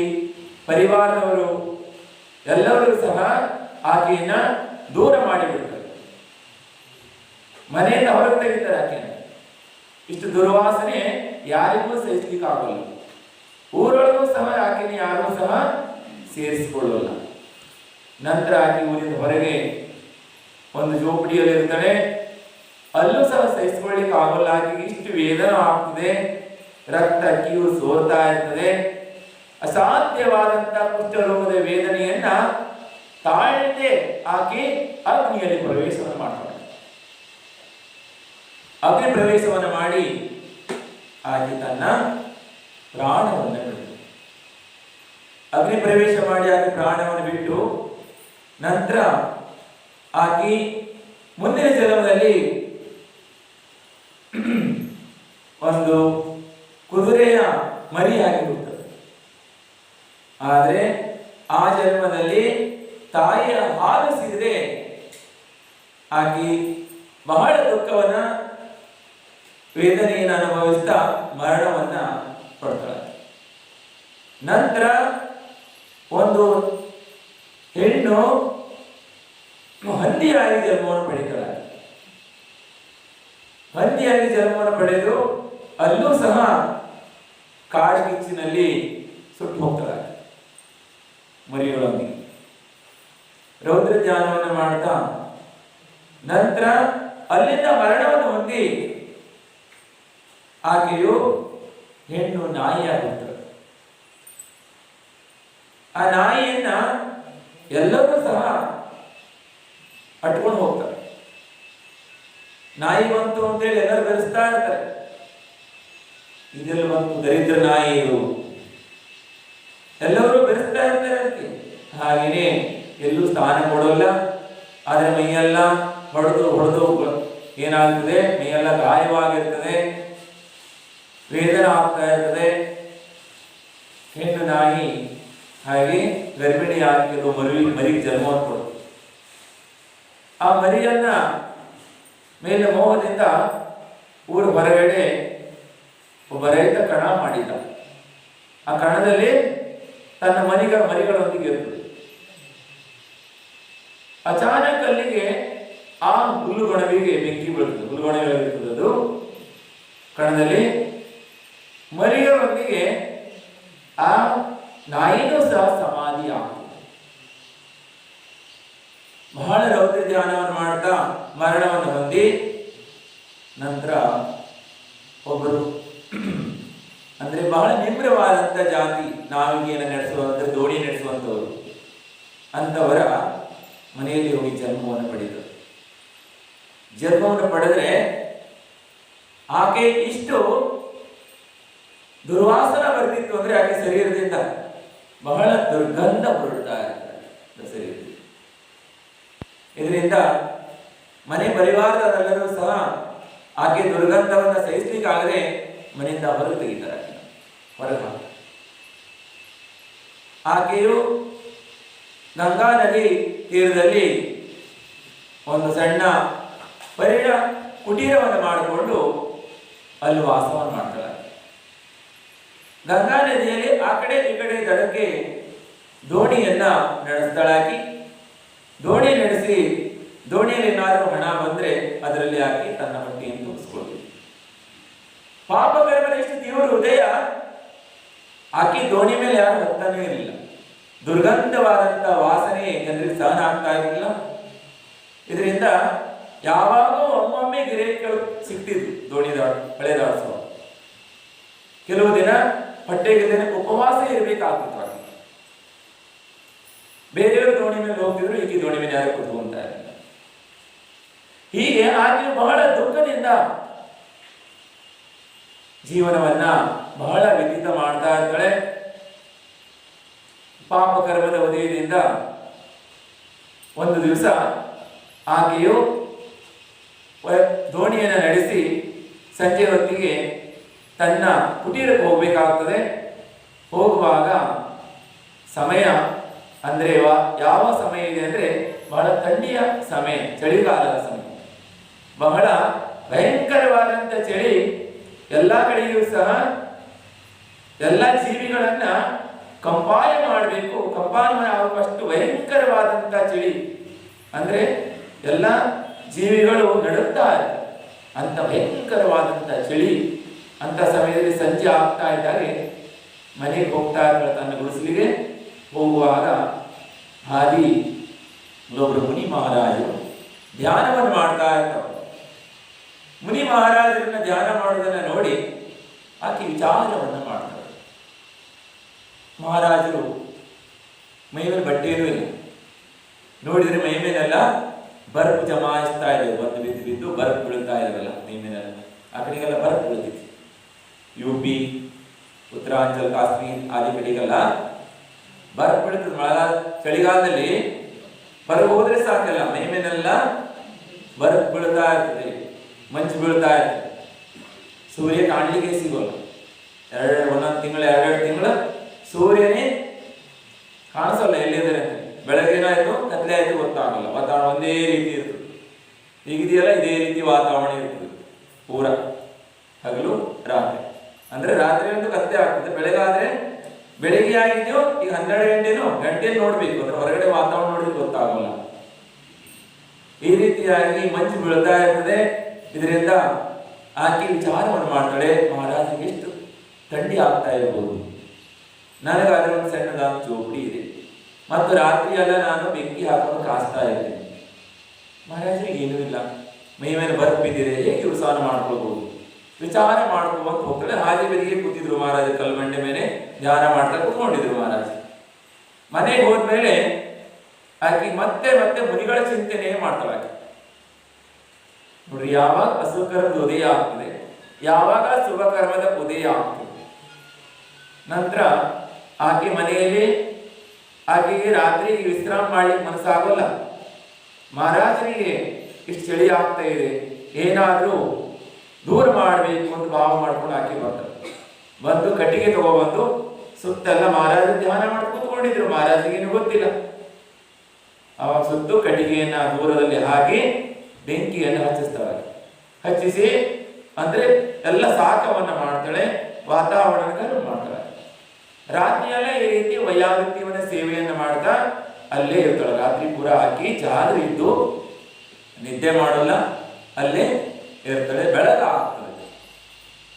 ಪರಿವಾರದವರು ಎಲ್ಲರೂ ಸಹ ಆಕೆಯನ್ನ ದೂರ ಮಾಡಿಬಿಡ್ತಾರೆ, ಮನೆಯಿಂದ ಹೊರಗೆ ತೆಗಿತಾರೆ ಆಕೆಯನ್ನು. ಇಷ್ಟು ದುರ್ವಾಸನೆ ಯಾರಿಗೂ ಸಹಿಸಲಿಕ್ಕೆ ಆಗೋಲ್ಲ. ಊರೊಳಗೂ ಸಹ ಆಕೆನ ಯಾರೂ ಸಹ ಸೇರಿಸಿಕೊಳ್ಳಲ್ಲ. ನಂತರ ಆಕೆ ಊರಿನ ಹೊರಗೆ ಒಂದು ಜೋಪಡಿಯಲ್ಲಿ ಇರ್ತಾಳೆ. ಅಲ್ಲೂ ಸಹ ಸಹಿಸಿಕೊಳ್ಳಿಕ್ಕೆ ಆಗೋಲ್ಲ. ಆಕೆಗೆ ಇಷ್ಟು ವೇದನ ಆಗ್ತದೆ, ರಕ್ತ ಕೀವು ಸೋರ್ತಾ ಇರ್ತದೆ. ಅಸಾಧ್ಯವಾದಂತಹ ಕುಷ್ಠರೋಗದ ವೇದನೆಯನ್ನ ತಾಳದೆ ಆಕೆ ಅಗ್ನಿಯಲ್ಲಿ ಪ್ರವೇಶವನ್ನು ಮಾಡ್ತಾಳೆ. ಅಗ್ನಿ ಪ್ರವೇಶವನ್ನು ಮಾಡಿ ಆಕೆ ತನ್ನ ಪ್ರಾಣವನ್ನು ಬಿಟ್ಟು, ಅಗ್ನಿ ಪ್ರವೇಶ ಮಾಡಿ ಆಕೆ ಪ್ರಾಣವನ್ನು ಬಿಟ್ಟು, ನಂತರ ಆಕೆ ಮುಂದಿನ ಜನ್ಮದಲ್ಲಿ ಒಂದು ಕುದುರೆಯ ಮರಿಯಾಗಿ ಹುಟ್ಟುತ್ತದೆ. ಆದರೆ ಆ ಜನ್ಮದಲ್ಲಿ ತಾಯಿಯ ಹಾಲು ಸಿಗದೆ ಆಕೆ ಬಹಳ ದುಃಖವನ್ನ ವೇದನೆಯನ್ನು ಅನುಭವಿಸ್ತಾ ಮರಣವನ್ನ ಪಡ್ತಾಳೆ. ನಂತರ ಒಂದು ಹೆಣ್ಣು ಹಂದಿಯಾಗಿ ಜನ್ಮವನ್ನು ಪಡೀತಾಳೆ. ಹಂದಿಯಾಗಿ ಜನ್ಮವನ್ನು ಪಡೆದು ಅಲ್ಲೂ ಸಹ ಕಾಡ್ಗಿಚ್ಚಿನಲ್ಲಿ ಸುಟ್ಟು ಹೋಗ್ತಾಳೆ ಮರಿಗಳೊಂದಿಗೆ. ರೌದ್ರ ಧ್ಯಾನವನ್ನು ಮಾಡ್ತಾ ನಂತರ ಅಲ್ಲಿಂದ ಮರಣವನ್ನು ಹೊಂದಿ ಆಕೆಯು ಹೆಣ್ಣು ನಾಯಿಯಾಗುತ್ತಾಳೆ. ಆ ನಾಯಿಯನ್ನ ಎಲ್ಲರೂ ಸಹ ಅಟ್ಕೊಂಡು ಹೋಗ್ತಾರೆ. ನಾಯಿ ಬಂತು ಅಂತೇಳಿ ಎಲ್ಲರೂ ಬೆರೆಸ್ತಾ ಇರ್ತಾರೆ. ಇದೆಲ್ಲ ಬಂತು ದರಿದ್ರ ನಾಯಿ ಇದು, ಎಲ್ಲರೂ ಬೆರೆಸ್ತಾ ಇರ್ತಾರೆ ಅದಕ್ಕೆ. ಹಾಗೆಯೇ ಎಲ್ಲೂ ಸ್ಥಾನ ಕೊಡೋಲ್ಲ. ಆದರೆ ಮೈಯೆಲ್ಲ ಹೊಡೆದು ಏನಾಗ್ತದೆ, ಮೈಯೆಲ್ಲ ಗಾಯವಾಗಿರ್ತದೆ, ವೇದನೆ ಆಗ್ತಾ ಇರ್ತದೆ. ಹೆಣ್ಣು ನಾಯಿ ಹಾಗೆ ಗರ್ಭಿಣಿ ಆಗಿದ್ದು ಮರಿಗೆ ಜನ್ಮವನ್ನು ಕೊಡುತ್ತೆ. ಆ ಮರಿಯನ್ನ ಮೇಲೆ ಮೋಹದಿಂದ ಊರ ಹೊರಗಡೆ ಒಬ್ಬ ರೈತ ಕಣ ಮಾಡಿದ್ದ. ಆ ಕಣದಲ್ಲಿ ತನ್ನ ಮರಿಗಳೊಂದಿಗೆ ಇರ್ತದೆ. ಅಚಾನಕ್ ಅಲ್ಲಿಗೆ ಆ ಹುಲ್ಲುಗೊಣವಿಗೆ ಬೆಂಕಿ ಬೀಳುತ್ತದೆ. ಹುಲ್ಲುಗೊಣವಿರ್ತದೆ ಅದು ಕಣದಲ್ಲಿ. ಮರಿಗಳೊಂದಿಗೆ ಆ ನಾಯಿನೂ ಸಹ ಸಮಾಧಿ ಆಗ್ತದೆ. ಬಹಳ ರೌದ್ರ ಧ್ಯಾನವನ್ನು ಮಾಡ್ತಾ ಮರಣವನ್ನು ಹೊಂದಿ ನಂತರ ಒಬ್ಬರು ಅಂದ್ರೆ ಬಹಳ ನಿಮ್ರವಾದಂತ ಜಾತಿ, ನಾವಿಗೆಯನ್ನು ನಡೆಸುವಂತ, ದೋಣಿ ನಡೆಸುವಂತವರು, ಅಂತವರ ಮನೆಯಲ್ಲಿ ಹೋಗಿ ಜನ್ಮವನ್ನು ಪಡೆದರು. ಜನ್ಮವನ್ನು ಪಡೆದ್ರೆ ಆಕೆ ಇಷ್ಟು ದುರ್ವಾಸನ ಬರ್ತಿತ್ತು ಅಂದ್ರೆ ಆಕೆ ಶರೀರದಿಂದ ಬಹಳ ದುರ್ಗಂಧ ಹೊರಡ್ತಾ ಇರ್ತಾರೆ ಶರೀರದಿಂದ. ಇದರಿಂದ ಮನೆ ಪರಿವಾರದವರೆಲ್ಲರೂ ಸಹ ಆಕೆ ದುರ್ಗಂಧವನ್ನು ಸಹಿಸ್ಲಿಕ್ಕಾಗದೆ ಮನೆಯಿಂದ ಹೊರಗೆ ತೆಗಿತಾರೆ. ಹೊರಗೆ ಆಕೆಯು ಗಂಗಾ ನದಿ ತೀರದಲ್ಲಿ ಒಂದು ಸಣ್ಣ ಕುಟೀರವನ್ನು ಮಾಡಿಕೊಂಡು ಅಲ್ಲಿ ವಾಸವನ್ನು ಮಾಡ್ತಾಳೆ. ಗಂಗಾ ನದಿಯಲ್ಲಿ ಆ ಕಡೆ ಈ ಕಡೆ ದಡಕ್ಕೆ ದೋಣಿಯನ್ನ ನಡೆಸ್ತಾಳಾಕಿ. ದೋಣಿ ನಡೆಸಿ ದೋಣಿಯಲ್ಲಿ ಏನಾದರೂ ಹಣ ಬಂದ್ರೆ ಅದರಲ್ಲಿ ಹಾಕಿ ತನ್ನ ಹೊಟ್ಟೆಯನ್ನು ತುಂಬಿಸ್ಕೊಳ್ತೀವಿ. ಪಾಪ ಕರ್ಮದ ಎಷ್ಟು ತೀವ್ರ ಹೃದಯ, ಆಕೆ ದೋಣಿ ಮೇಲೆ ಯಾರು ಹತ್ತಾನೇ ಇರಲಿಲ್ಲ. ದುರ್ಗಂಧವಾದಂತ ವಾಸನೆ ಜನರಿಗೆ ಸಹನ ಆಗ್ತಾ ಇರಲಿಲ್ಲ. ಇದರಿಂದ ಯಾವಾಗಲೂ ಒಮ್ಮೊಮ್ಮೆ ಗಿರಾಕಿಗಳು ಸಿಗ್ತಿದ್ರು ದೋಣಿ ಹೊಳೆ ದಾಳಿಸುವ. ಕೆಲವು ದಿನ ಹೊಟ್ಟೆಗೆ ಉಪವಾಸ ಇರಬೇಕಾಗ್ತಿತ್ತು. ಬೇರೆಯವರು ದೋಣಿ ಮೇಲೆ ಹೋಗ್ತಿದ್ರು, ಈಗ ದೋಣಿ ಮೇಲೆ ಯಾರು ಕೂತ್ಕೊಂತ ಇರಲಿಲ್ಲ. ಹೀಗೆ ಆಕೆ ಬಹಳ ದುಃಖದಿಂದ ಜೀವನವನ್ನ ಬಹಳ ವ್ಯತೀತ ಮಾಡ್ತಾ ಇರ್ತಾಳೆ. ಪಾಪ ಕರ್ಮದ ಉದಯದಿಂದ ಒಂದು ದಿವಸ ಆಕೆಯು ದೋಣಿಯನ್ನು ನಡೆಸಿ ಸಂಜೆ ಹೊತ್ತಿಗೆ ತನ್ನ ಕುಟೀರಕ್ಕೆ ಹೋಗ್ಬೇಕಾಗ್ತದೆ. ಹೋಗುವಾಗ ಸಮಯ ಅಂದ್ರೆ ಯಾವ ಸಮಯ ಇದೆ ಅಂದ್ರೆ ಬಹಳ ಥಂಡಿಯ ಸಮಯ, ಚಳಿಗಾಲದ ಸಮಯ. ಬಹಳ ಭಯಂಕರವಾದಂತ ಚಳಿ. ಎಲ್ಲ ಕಡೆಯೂ ಸಹ ಎಲ್ಲ ಜೀವಿಗಳನ್ನ ಕಂಪಾಯ ಮಾಡಬೇಕು. ಕಂಪಾಯ ಆಗುವಷ್ಟು ಭಯಂಕರವಾದಂತ ಚಳಿ ಅಂದ್ರೆ ಎಲ್ಲ ಜೀವಿಗಳು ನಡುತ್ತಾ ಇದ್ದಾರೆ. ಅಂತ ಭಯಂಕರವಾದಂತ ಚಳಿ. ಅಂತ ಸಮಯದಲ್ಲಿ ಸಂಜೆ ಆಗ್ತಾ ಇದ್ದಾಗ ಮನೆಗೆ ಹೋಗ್ತಾ ಇರ್ತಾಳೆ. ತನ್ನ ಗುಡಿಸಲಿಗೆ ಹೋಗುವಾಗ ಹಾದಿ ಒಬ್ಬರು ಮುನಿ ಮಹಾರಾಜರು ಧ್ಯಾನವನ್ನು ಮಾಡ್ತಾ ಇರ್ತಾರೆ. ಮುನಿ ಮಹಾರಾಜರನ್ನ ಧ್ಯಾನ ಮಾಡೋದನ್ನ ನೋಡಿ ಆಕೆ ವಿಚಾರವನ್ನು ಮಾಡ್ತಾರೆ. ಮಹಾರಾಜರು ಮೈ ಮೇಲೆ ಬಟ್ಟೆಯೂ ಇಲ್ಲ. ನೋಡಿದ್ರೆ ಮೈ ಮೇಲೆಲ್ಲ ಬರ್ಫ್ ಜಮಾಯಿಸ್ತಾ ಇದೆ. ಬಂದು ಬಿದ್ದು ಬಿದ್ದು ಬರ್ಫ್ ಬೀಳ್ತಾ ಇದಾವಲ್ಲ ಮೈ ಮೇಲೆಲ್ಲ. ಆ ಕಡೆಗೆಲ್ಲ ಬರ್ಫ್ ಬೀಳ್ತಿತ್ತು. UP, ಉತ್ತರಾಂಚಲ್, ಕಾಶ್ಮೀರ್ ಆದಿ ಕಡೆಗೆಲ್ಲ ಬರ್ಫ್ ಬೀಳ್ತದೆ. ಮಳೆಗಾಲ ಚಳಿಗಾಲದಲ್ಲಿ ಹೊರಗೆ ಹೋದ್ರೆ ಸಾಕಲ್ಲ, ಮೈ ಮೇಲೆಲ್ಲ ಬರ್ಫ್ ಬೀಳ್ತಾ ಇರ್ತದೆ, ಮಂಚು ಬೀಳ್ತಾ ಇರ್ತದೆ. ಸೂರ್ಯ ಕಾಣಲಿಕ್ಕೆ ಸಿಗೋಲ್ಲ. ಒಂದೊಂದು ತಿಂಗಳು 2-2 ತಿಂಗಳು ಸೂರ್ಯನೇ ಕಾಣಿಸಲ್ಲ ಎಲ್ಲಿದ್ದಾರೆ. ಬೆಳಗ್ಗೆನಾಯ್ತು ಕತ್ಲೆ ಆಯ್ತು ಗೊತ್ತಾಗಲ್ಲ. ವಾತಾವರಣ ಒಂದೇ ರೀತಿ ಇರ್ತದೆ. ಈಗಿದೆಯಲ್ಲ ಇದೇ ರೀತಿ ವಾತಾವರಣ ಇರ್ತದೆ ಪೂರ ಹಗಲು ರಾತ್ರಿ. ಅಂದ್ರೆ ರಾತ್ರಿ ಒಂದು ಕತ್ಲೆ ಆಗ್ತದೆ, ಬೆಳಗಾದ್ರೆ ಬೆಳಿಗ್ಗೆ ಆಗಿದೆಯೋ ಈಗ 12 ಗಂಟೆ ನೋಡ್ಬೇಕು. ಅದ್ರ ಹೊರಗಡೆ ವಾತಾವರಣ ನೋಡಿದ್ರೆ ಗೊತ್ತಾಗಲ್ಲ. ಈ ರೀತಿಯಾಗಿ ಮಂಚು ಬೀಳ್ತಾ ಇರ್ತದೆ. ಇದರಿಂದ ಆಕೆ ವಿಚಾರವನ್ನು ಮಾಡ್ತಾಳೆ, ಮಹಾರಾಜನಿಗೆ ಎಷ್ಟು ಥಂಡಿ ಆಗ್ತಾ ಇರ್ಬೋದು, ನನಗಾದ್ರೆ ಒಂದು ಸಣ್ಣದಾದ ಚೋಪಡಿ ಇದೆ ಮತ್ತು ರಾತ್ರಿ ಎಲ್ಲ ನಾನು ಬೆಂಕಿ ಹಾಕೊಂಡು ಕಾಸ್ತಾ ಇರ್ತೇನೆ. ಮಹಾರಾಜರಿಗೆ ಏನೂ ಇಲ್ಲ, ಮೈ ಮೇಲೆ ಬರ್ಫ್ ಬಿದ್ದಿದೆ, ಹೇಗೆ ಇವರು ಸ್ನಾನ ಮಾಡ್ಕೊಳ್ಬಹುದು ವಿಚಾರ ಮಾಡ್ಕೊಂತ ಹೋಗ್ತಾಳೆ. ಹಾದಿ ಬದಿಗೆ ಕೂತಿದ್ರು ಮಹಾರಾಜ, ಕಲ್ಬಂಡೆ ಮೇಲೆ ಧ್ಯಾನ ಮಾಡ್ತಾ ಕೂತ್ಕೊಂಡಿದ್ರು ಮಹಾರಾಜ. ಮನೆಗೆ ಹೋದ್ಮೇಲೆ ಆಕೆ ಮತ್ತೆ ಮತ್ತೆ ಮುನಿಗಳ ಚಿಂತನೆ ಮಾಡ್ತಾಳೆ. ನೋಡ್ರಿ, ಯಾವಾಗ ಅಸುಕರ್ಮದ ಉದಯ ಆಗ್ತದೆ, ಯಾವಾಗ ಶುಭ ಕರ್ಮದ ಉದಯ ಆಗ್ತದೆ. ನಂತರ ಆಕೆ ಮನೆಯಲ್ಲಿ ಆಕೆಗೆ ರಾತ್ರಿ ವಿಶ್ರಾಮ ಮಾಡ್ಲಿಕ್ಕೆ ಮನಸ್ಸಾಗೋಲ್ಲ. ಮಹಾರಾಜನಿಗೆ ಇಷ್ಟು ಚಳಿ ಆಗ್ತಾ ಇದೆ, ಏನಾದ್ರೂ ದೂರ ಮಾಡಬೇಕು ಅಂತ ಭಾವ ಮಾಡ್ಕೊಂಡು ಆಕೆ ಬರ್ತಾರೆ. ಬಂದು ಕಟ್ಟಿಗೆ ತಗೊಬಂದು ಸುತ್ತೆಲ್ಲ ಮಹಾರಾಜ ಧ್ಯಾನ ಮಾಡಿ ಕೂತ್ಕೊಂಡಿದ್ರು. ಮಹಾರಾಜನಿಗೇನು ಗೊತ್ತಿಲ್ಲ. ಅವಾಗ ಸುತ್ತು ಕಟ್ಟಿಗೆಯನ್ನ ದೂರದಲ್ಲಿ ಹಾಕಿ ಬೆಂಕಿಯನ್ನು ಹಚ್ಚಿಸ್ತಾಳೆ. ಹಚ್ಚಿಸಿ ಅಂದ್ರೆ ಎಲ್ಲ ಸಾಕವನ್ನ ಮಾಡ್ತಾಳೆ, ವಾತಾವರಣ ಮಾಡ್ತಾಳೆ. ರಾತ್ರಿಯೆಲ್ಲ ಈ ರೀತಿ ವೈಯಾವೃತ್ತಿಯವನ ಸೇವೆಯನ್ನು ಮಾಡ್ತಾ ಅಲ್ಲೇ ಇರ್ತಾಳೆ. ರಾತ್ರಿ ಪೂರ ಹಾಕಿ ಜಾರು ಇದ್ದು ನಿದ್ದೆ ಮಾಡಲ್ಲ, ಅಲ್ಲೇ ಇರ್ತಾಳೆ. ಬೆಳಗಾಗ್ತದೆ.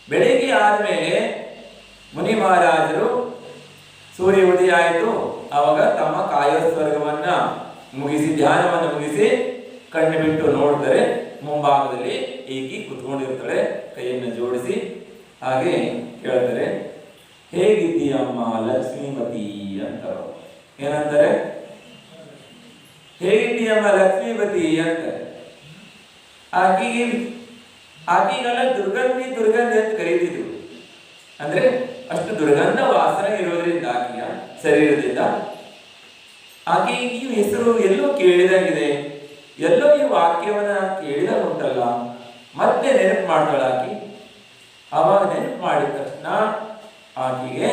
ಬೆಳಿಗ್ಗೆ ಆದ್ಮೇಲೆ ಮುನಿ ಮಹಾರಾಜರು ಸೂರ್ಯ ಉದಯ ಆಯಿತು. ಅವಾಗ ತಮ್ಮ ಕಾಯಸ್ವರ್ಗವನ್ನ ಮುಗಿಸಿ, ಧ್ಯಾನವನ್ನು ಮುಗಿಸಿ ಕಣ್ಣು ಬಿಟ್ಟು ನೋಡ್ತಾರೆ. ಮುಂಭಾಗದಲ್ಲಿ ಏಕಿ ಕುತ್ಕೊಂಡಿರ್ತಾಳೆ, ಕೈಯನ್ನು ಜೋಡಿಸಿ. ಹಾಗೆ ಕೇಳ್ತಾರೆ, ಹೇಗಿದ್ದೀಯಮ್ಮ ಲಕ್ಷ್ಮೀಮತಿ ಅಂತಾರೆ. ಏನಂತಾರೆ? ಹೇಗಿದ್ದೀಯಮ್ಮ ಲಕ್ಷ್ಮೀಪತಿ ಅಂತ. ಆಕೆಗೆಲ್ಲ ದುರ್ಗಂಧಿ ಅಂತ ಕರೀತಿದ್ರು. ಅಂದ್ರೆ ಅಷ್ಟು ದುರ್ಗಂಧ ವಾಸನೆ ಇರೋದ್ರಿಂದ ಆಕೆಯ ಶರೀರದಿಂದ ಆಕೆ ಈ ಹೆಸರು ಎಲ್ಲೋ ಕೇಳಿದಾಗಿದೆ, ಎಲ್ಲೋ ಈ ವಾಕ್ಯವನ್ನ ಕೇಳಿದಾಗ ಉಂಟಲ್ಲ, ಮತ್ತೆ ನೆನಪು ಮಾಡ್ತಾಳ ಆಕೆ. ಅವಾಗ ನೆನಪು ಮಾಡಿದ ತಕ್ಷಣ ಆಕೆಗೆ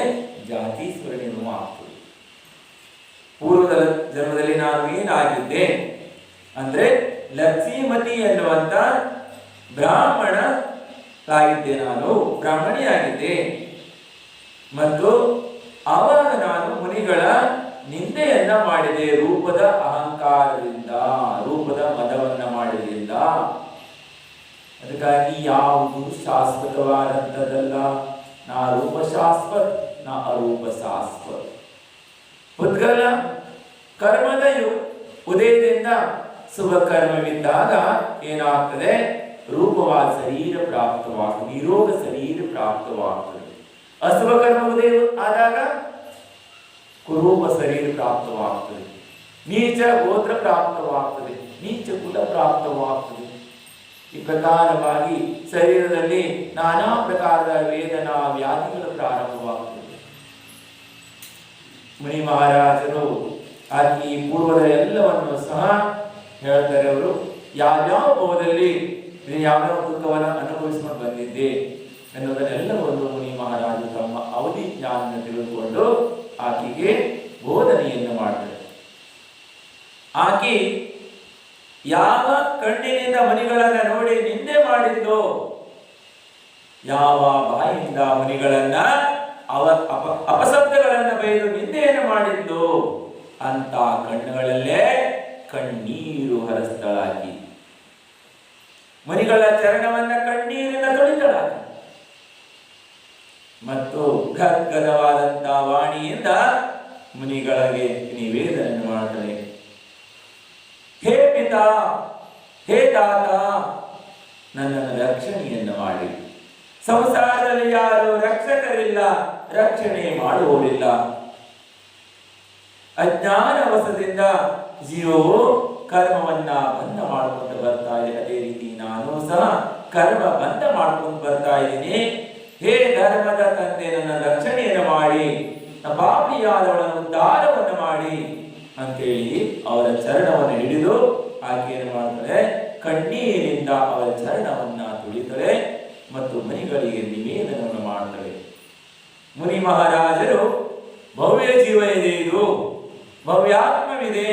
ಜಾತಿ ಸ್ಮರಣೆಯೂ ಆಗ್ತದೆ. ಪೂರ್ವದ ಜನ್ಮದಲ್ಲಿ ನಾನು ಏನಾಗಿದ್ದೆ ಅಂದ್ರೆ ಲಕ್ಷ್ಮೀಮತಿ ಎನ್ನುವಂತ ಬ್ರಾಹ್ಮಣರಾಗಿದ್ದೆ, ನಾನು ಬ್ರಾಹ್ಮಣಿಯಾಗಿದ್ದೆ. ಮತ್ತು ಆವಾಗ ನಾನು ಮುನಿಗಳ ನಿಂದೆಯನ್ನ ಮಾಡಿದೆ, ರೂಪದ ಅಹಂಕಾರದಿಂದ, ರೂಪದ ಮದವನ್ನ ಮಾಡಿದ್ರಿಂದ. ಅದಕ್ಕಾಗಿ ಯಾವುದು ಶಾಶ್ವತವಾದಂಥದ್ದಲ್ಲ. ನಾ ರೂಪ ಶಾಶ್ವತ್, ನಾ ಅರೂಪ ಶಾಶ್ವತ್. ಉದ್ಗಲ ಕರ್ಮದ ಉದಯದಿಂದ ಶುಭ ಕರ್ಮವಿದ್ದಾಗ ಏನಾಗ್ತದೆ? ರೂಪವಾದ ಶರೀರ ಪ್ರಾಪ್ತವಾಗ್ತದೆ, ನಿರೋಗ ಶರೀರ ಪ್ರಾಪ್ತವಾಗ್ತದೆ. ಅಶುಭ ಕರ್ಮ ಉದಯ ಆದಾಗ ಕುರೂಪ ಶರೀರ ಪ್ರಾಪ್ತವಾಗ್ತದೆ, ನೀಚ ಗೋತ್ರ ಪ್ರಾಪ್ತವಾಗ್ತದೆ, ನೀಚ ಕುಲ ಪ್ರಾಪ್ತವಾಗ್ತದೆ. ಈ ಪ್ರಕಾರವಾಗಿ ಶರೀರದಲ್ಲಿ ನಾನಾ ಪ್ರಕಾರದ ವೇದನಾ ವ್ಯಾಧಿಗಳು ಪ್ರಾರಂಭವಾಗ್ತದೆ. ಮುನಿ ಮಹಾರಾಜರು ಈ ಪೂರ್ವದ ಎಲ್ಲವನ್ನು ಸಹ ಹೇಳ್ತಾರೆ. ಅವರು ಯಾವ್ಯಾವ ಭವದಲ್ಲಿ ಯಾವ್ಯಾವ ದುಃಖವನ್ನು ಅನುಭವಿಸ್ಕೊಂಡು ಬಂದಿದ್ದೆ ಎನ್ನುವುದನ್ನೆಲ್ಲವನ್ನು ಮುನಿ ಮಹಾರಾಜರು ತಮ್ಮ ಅವಧಿ ಜ್ಞಾನ ತಿಳಿದುಕೊಂಡು ಆಕೆಗೆ ಬೋಧನೆಯನ್ನು ಮಾಡ್ತಾರೆ. ಆಕೆ ಯಾವ ಕಣ್ಣಿನಿಂದ ಮುನಿಗಳನ್ನ ನೋಡಿ ನಿಂದೆ ಮಾಡಿದ್ದು, ಯಾವ ಬಾಯಿಯಿಂದ ಮುನಿಗಳನ್ನ ಅಪಶಬ್ದಗಳನ್ನ ಬೈದು ನಿಂದೆಯನ್ನು ಮಾಡಿದ್ದು, ಅಂತ ಕಣ್ಣುಗಳಲ್ಲೇ ಕಣ್ಣೀರು ಹರಿಸ್ತಳಾಗಿ ಮುನಿಗಳ ಚರಣವನ್ನ ಕಣ್ಣೀರಿನ ತೊಳಿತಳಾಗಿ ಮತ್ತು ಗದ್ಗದವಾದಂತ ವಾಣಿಯಿಂದ ಮುನಿಗಳಿಗೆ ನಿವೇದನೆ ಮಾಡ್ತಾರೆ. ಹೇ ಪಿತಾ, ಹೇ ತಾತ, ನನ್ನನ್ನು ರಕ್ಷಣೆಯನ್ನು ಮಾಡಿ. ಸಂಸಾರದಲ್ಲಿ ಯಾರು ರಕ್ಷಕರಿಲ್ಲ, ರಕ್ಷಣೆ ಮಾಡುವವರಿಲ್ಲ. ಅಜ್ಞಾನವಶದಿಂದ ಜೀವವು ಕರ್ಮವನ್ನ ಬಂಧ ಮಾಡಿಕೊಂಡು ಬರ್ತಾ ಇದೆ. ಅದೇ ರೀತಿ ನಾನು ಸಹ ಕರ್ಮ ಬಂಧ ಮಾಡ್ಕೊಂಡು ಬರ್ತಾ ಇದ್ದೀನಿ. ಹೇ ಧರ್ಮದ ತಂದೆ, ನನ್ನ ರಕ್ಷಣೆಯನ್ನು ಮಾಡಿ, ಪಾಪಿಯಾದವಳನ್ನು ಉದ್ಧಾರವನ್ನು ಮಾಡಿ ಅಂತೇಳಿ ಅವರ ಚರಣವನ್ನು ಹಿಡಿದು ಆಕೆಯನ್ನು ಮಾಡ್ತಾಳೆ. ಕಣ್ಣೀರಿನಿಂದ ಅವರ ಚರಣವನ್ನ ತುಳಿತಾಳೆ ಮತ್ತು ಮುನಿಗಳಿಗೆ ನಿವೇದನವನ್ನು ಮಾಡ್ತಾಳೆ. ಮುನಿ ಮಹಾರಾಜರು ಭವ್ಯ ಜೀವ ಇದೆ, ಇದು ಭವ್ಯಾತ್ಮವಿದೆ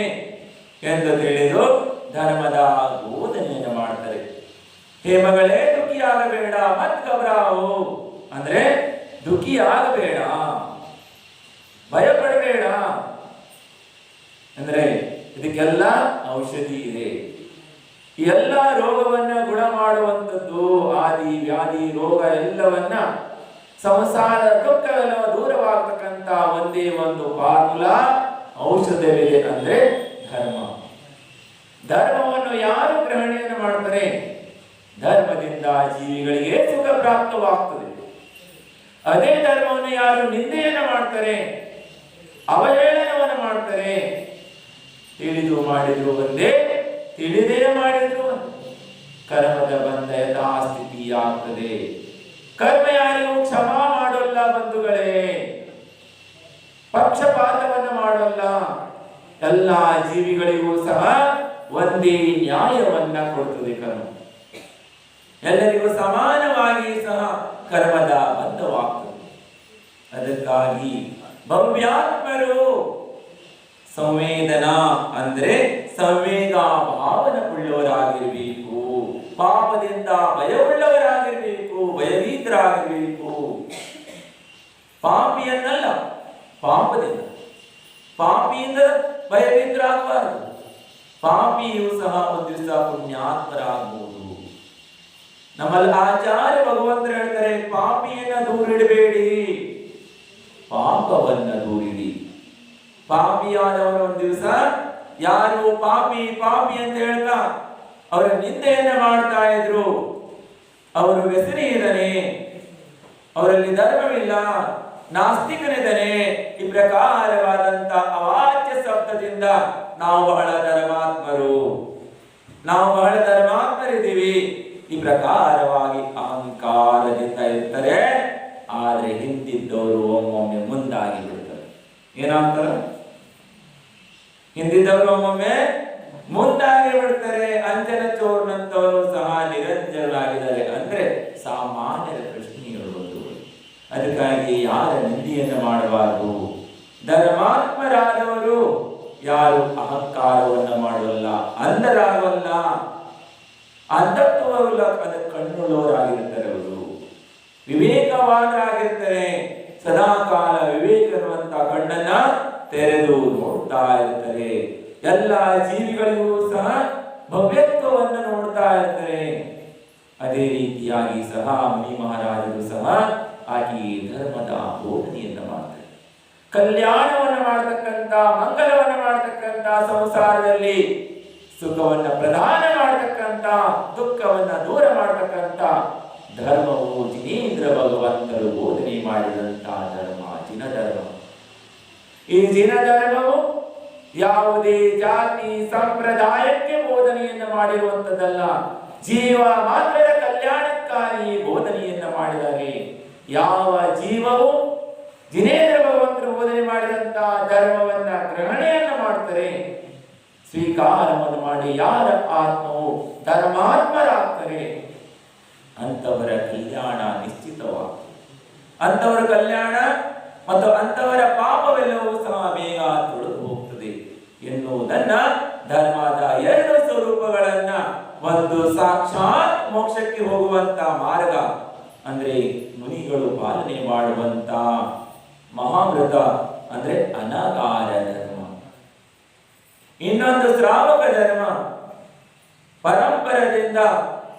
ಎಂದು ತಿಳಿದು ಧರ್ಮದ ಬೋಧನೆಯನ್ನು ಮಾಡ್ತಾರೆ. ಹೇ ಮಗಳೇ, ದುಃಖಿಯಾಗಬೇಡ, ಮತ್ ಗಬರಾವು ಅಂದ್ರೆ ದುಃಖಿಯಾಗಬೇಡ, ಭಯಪಡಬೇಡ. ಅಂದ್ರೆ ಇದಕ್ಕೆಲ್ಲ ಔಷಧಿ ಇದೆ. ಈ ಎಲ್ಲ ರೋಗವನ್ನ ಗುಣ ಮಾಡುವಂಥದ್ದು, ಆದಿ ವ್ಯಾಧಿ ರೋಗ ಎಲ್ಲವನ್ನ, ಸಂಸಾರ ದುಃಖವೆಲ್ಲ ದೂರವಾಗತಕ್ಕಂತ ಒಂದೇ ಒಂದು ಫಾರ್ಮುಲಾ, ಔಷಧವಿದೆ, ಅಂದ್ರೆ ಧರ್ಮ. ಧರ್ಮವನ್ನು ಯಾರು ಗ್ರಹಣೆಯನ್ನು ಮಾಡ್ತಾರೆ, ಧರ್ಮದಿಂದ ಜೀವಿಗಳಿಗೆ ಸುಖ ಪ್ರಾಪ್ತವಾಗ್ತದೆ. ಅದೇ ಧರ್ಮವನ್ನು ಯಾರು ನಿಂದೆಯನ್ನು ಮಾಡ್ತಾರೆ, ಅವಹೇಳನವನ್ನು ಮಾಡ್ತಾರೆ, ತಿಳಿದು ಮಾಡಿದ್ರು ಒಂದೇ, ತಿಳಿದೇ ಮಾಡಿದ್ರು ಒಂದೇ. ಕರ್ಮದ ಬಂಧ ಯಥಾಸ್ಥಿತಿ ಆಗ್ತದೆ. ಕರ್ಮ ಯಾರಿಗೂ ಕ್ಷಮಾ ಮಾಡೋಲ್ಲ ಬಂಧುಗಳೇ, ಪಕ್ಷಪಾತವನ್ನು ಮಾಡೋಲ್ಲ. ಎಲ್ಲ ಜೀವಿಗಳಿಗೂ ಸಹ ಒಂದೇ ನ್ಯಾಯವನ್ನ ಕೊಡ್ತದೆ ಕರ್ಮ. ಎಲ್ಲರಿಗೂ ಸಮಾನವಾಗಿ ಸಹ ಕರ್ಮದ ಬಂಧವಾಗ್ತದೆ. ಅದಕ್ಕಾಗಿ ಭವ್ಯಾತ್ಮರು ಸಂವೇದನಾ ಅಂದ್ರೆ ಸಂವೇಗ ಭಾವನವುಳ್ಳವರಾಗಿರ್ಬೇಕು, ಪಾಪದಿಂದ ಭಯವುಳ್ಳವರಾಗಿರ್ಬೇಕು, ಭಯಭೀತರಾಗಿರ್ಬೇಕು. ಪಾಪಿಯನ್ನಲ್ಲ, ಪಾಪದಿಂದ, ಪಾಪಿಯಿಂದ ಭಯಭೀತರಾಗಬಾರದು. ಪಾಪಿಯೂ ಸಹ ಒಂದು ದಿವಸ ಪುಣ್ಯಾತ್ಮರಾಗಬಹುದು. ನಮ್ಮಲ್ಲಿ ಆಚಾರ್ಯ ಭಗವಂತರು ಹೇಳ್ತಾರೆ, ಪಾಪಿಯನ್ನ ದೂರಿಡಬೇಡಿ, ಪಾಪವನ್ನ ದೂರಿಡಿ. ಪಾಪಿಯಾದವರು ಒಂದು ದಿವಸ ಯಾರು ಪಾಪಿ ಪಾಪಿ ಅಂತ ಹೇಳ್ತಾ ಅವರ ನಿಂದೆಯನ್ನ ಮಾಡ್ತಾ ಇದ್ರು, ಅವರು ವ್ಯಸನಿಯಿದ್ದಾನೆ, ಅವರಲ್ಲಿ ಧರ್ಮವಿಲ್ಲ, ನಾಸ್ತಿಕನಿದ್ದಾನೆ, ಈ ಪ್ರಕಾರವಾದಂತ ಅವಾಚ್ಯ ಶಬ್ದದಿಂದ ನಾವು ಬಹಳ ಧರ್ಮಾತ್ಮರು, ನಾವು ಬಹಳ ಧರ್ಮಾತ್ಮರಿದ್ದೀವಿ ಈ ಪ್ರಕಾರವಾಗಿ ಅಹಂಕಾರದಿಂದ ಇರ್ತಾರೆ. ಆದ್ರೆ ಹಿಂದಿದ್ದವರು ಒಮ್ಮೊಮ್ಮೆ ಮುಂದಾಗಿ ಬಿಡ್ತಾರೆ. ಏನಾಗ್ತಾರೆ? ಹಿಂದಿದ್ದವರು ಒಮ್ಮೊಮ್ಮೆ ಮುಂದಾಗಿ ಬಿಡ್ತಾರೆ. ಅಂಜನ ಚೋರ್ನಂತವರು ಸಹ ನಿರಂಜನರಾಗಿದ್ದಾರೆ. ಅಂದ್ರೆ ಸಾಮಾನ್ಯರ ಪ್ರಶ್ನೆಗಳು ಬಂದು, ಅದಕ್ಕಾಗಿ ಯಾರ ನಿಂದೆಯನ್ನು ಮಾಡಬಾರದು. ಧರ್ಮಾತ್ಮರಾದವರು ಯಾರು ಅಹಂಕಾರವನ್ನು ಮಾಡುವಲ್ಲ, ಅಂಧರಾಗಲ್ಲ, ಅಂಧತ್ವವಲ್ಲ, ಅದ ಕಣ್ಣುಳ್ಳವರಾಗಿರ್ತಾರೆ. ಅವರು ವಿವೇಕವಾನರಾಗಿರ್ತಾರೆ. ಸದಾಕಾಲ ವಿವೇಕ ಅನ್ನುವಂತ ಕಣ್ಣನ್ನ ತೆರೆದು ನೋಡ್ತಾ ಇರ್ತಾರೆ. ಎಲ್ಲ ಜೀವಿಗಳಿಗೂ ಸಹ ಭವ್ಯತ್ವವನ್ನು ನೋಡ್ತಾ ಇರ್ತಾರೆ. ಅದೇ ರೀತಿಯಾಗಿ ಸಹ ಮುನಿ ಮಹಾರಾಜರು ಸಹ ಆಗಿ ಧರ್ಮದ ಬೋಧನೆಯನ್ನು ಮಾಡ್ತಾರೆ. ಕಲ್ಯಾಣವನ್ನು ಮಾಡತಕ್ಕಂತ, ಮಂಗಲವನ್ನು ಮಾಡತಕ್ಕಂತ, ಸಂಸಾರದಲ್ಲಿ ಸುಖವನ್ನ ಪ್ರದಾನ ಮಾಡತಕ್ಕಂತ, ದುಃಖವನ್ನ ದೂರ ಮಾಡತಕ್ಕಂತ ಧರ್ಮವು ಜಿನೇಂದ್ರ ಭಗವಂತರು ಬೋಧನೆ ಮಾಡಿದಂತ ಧರ್ಮ ಜಿನ ಧರ್ಮ. ಈ ಜಿನ ಧರ್ಮವು ಯಾವುದೇ ಜಾತಿ ಸಂಪ್ರದಾಯಕ್ಕೆ ಬೋಧನೆಯನ್ನು ಮಾಡಿರುವಂತದ್ದಲ್ಲ. ಜೀವ ಮಾತ್ರದ ಕಲ್ಯಾಣಕ್ಕಾಗಿ ಬೋಧನೆಯನ್ನ ಮಾಡಿದ್ದಾರೆ. ಯಾವ ಜೀವವು ಜಿನೇಂದ್ರ ಭಗವಂತರು ಬೋಧನೆ ಮಾಡಿದಂತಹ ಧರ್ಮವನ್ನ ಗ್ರಹಣೆಯನ್ನ ಮಾಡ್ತಾರೆ, ಸ್ವೀಕಾರವನ್ನು ಮಾಡಿ ಯಾರ ಆತ್ಮವು ಧರ್ಮಾತ್ಮರಾಗ್ತಾರೆ ಅಂತವರ ಕಲ್ಯಾಣ ನಿಶ್ಚಿತವಾಗ್ತದೆ. ಅಂತವರ ಕಲ್ಯಾಣ ಮತ್ತು ಅಂತವರ ಪಾಪವೆಲ್ಲವೂ ಸಹ ಬೇಗ ತೊಳೆದು ಹೋಗ್ತದೆ ಎನ್ನುವುದನ್ನ ಧರ್ಮದ ಎರಡು ಸ್ವರೂಪಗಳನ್ನ, ಒಂದು ಸಾಕ್ಷಾತ್ ಮೋಕ್ಷಕ್ಕೆ ಹೋಗುವಂತ ಮಾರ್ಗ ಅಂದ್ರೆ ಮುನಿಗಳು ಪಾಲನೆ ಮಾಡುವಂತ ಮಹಾವ್ರತ ಅಂದ್ರೆ ಅನಾಗಾರ ಧರ್ಮ, ಇನ್ನೊಂದು ಶ್ರಾವಕ ಧರ್ಮ, ಪರಂಪರೆಯಿಂದ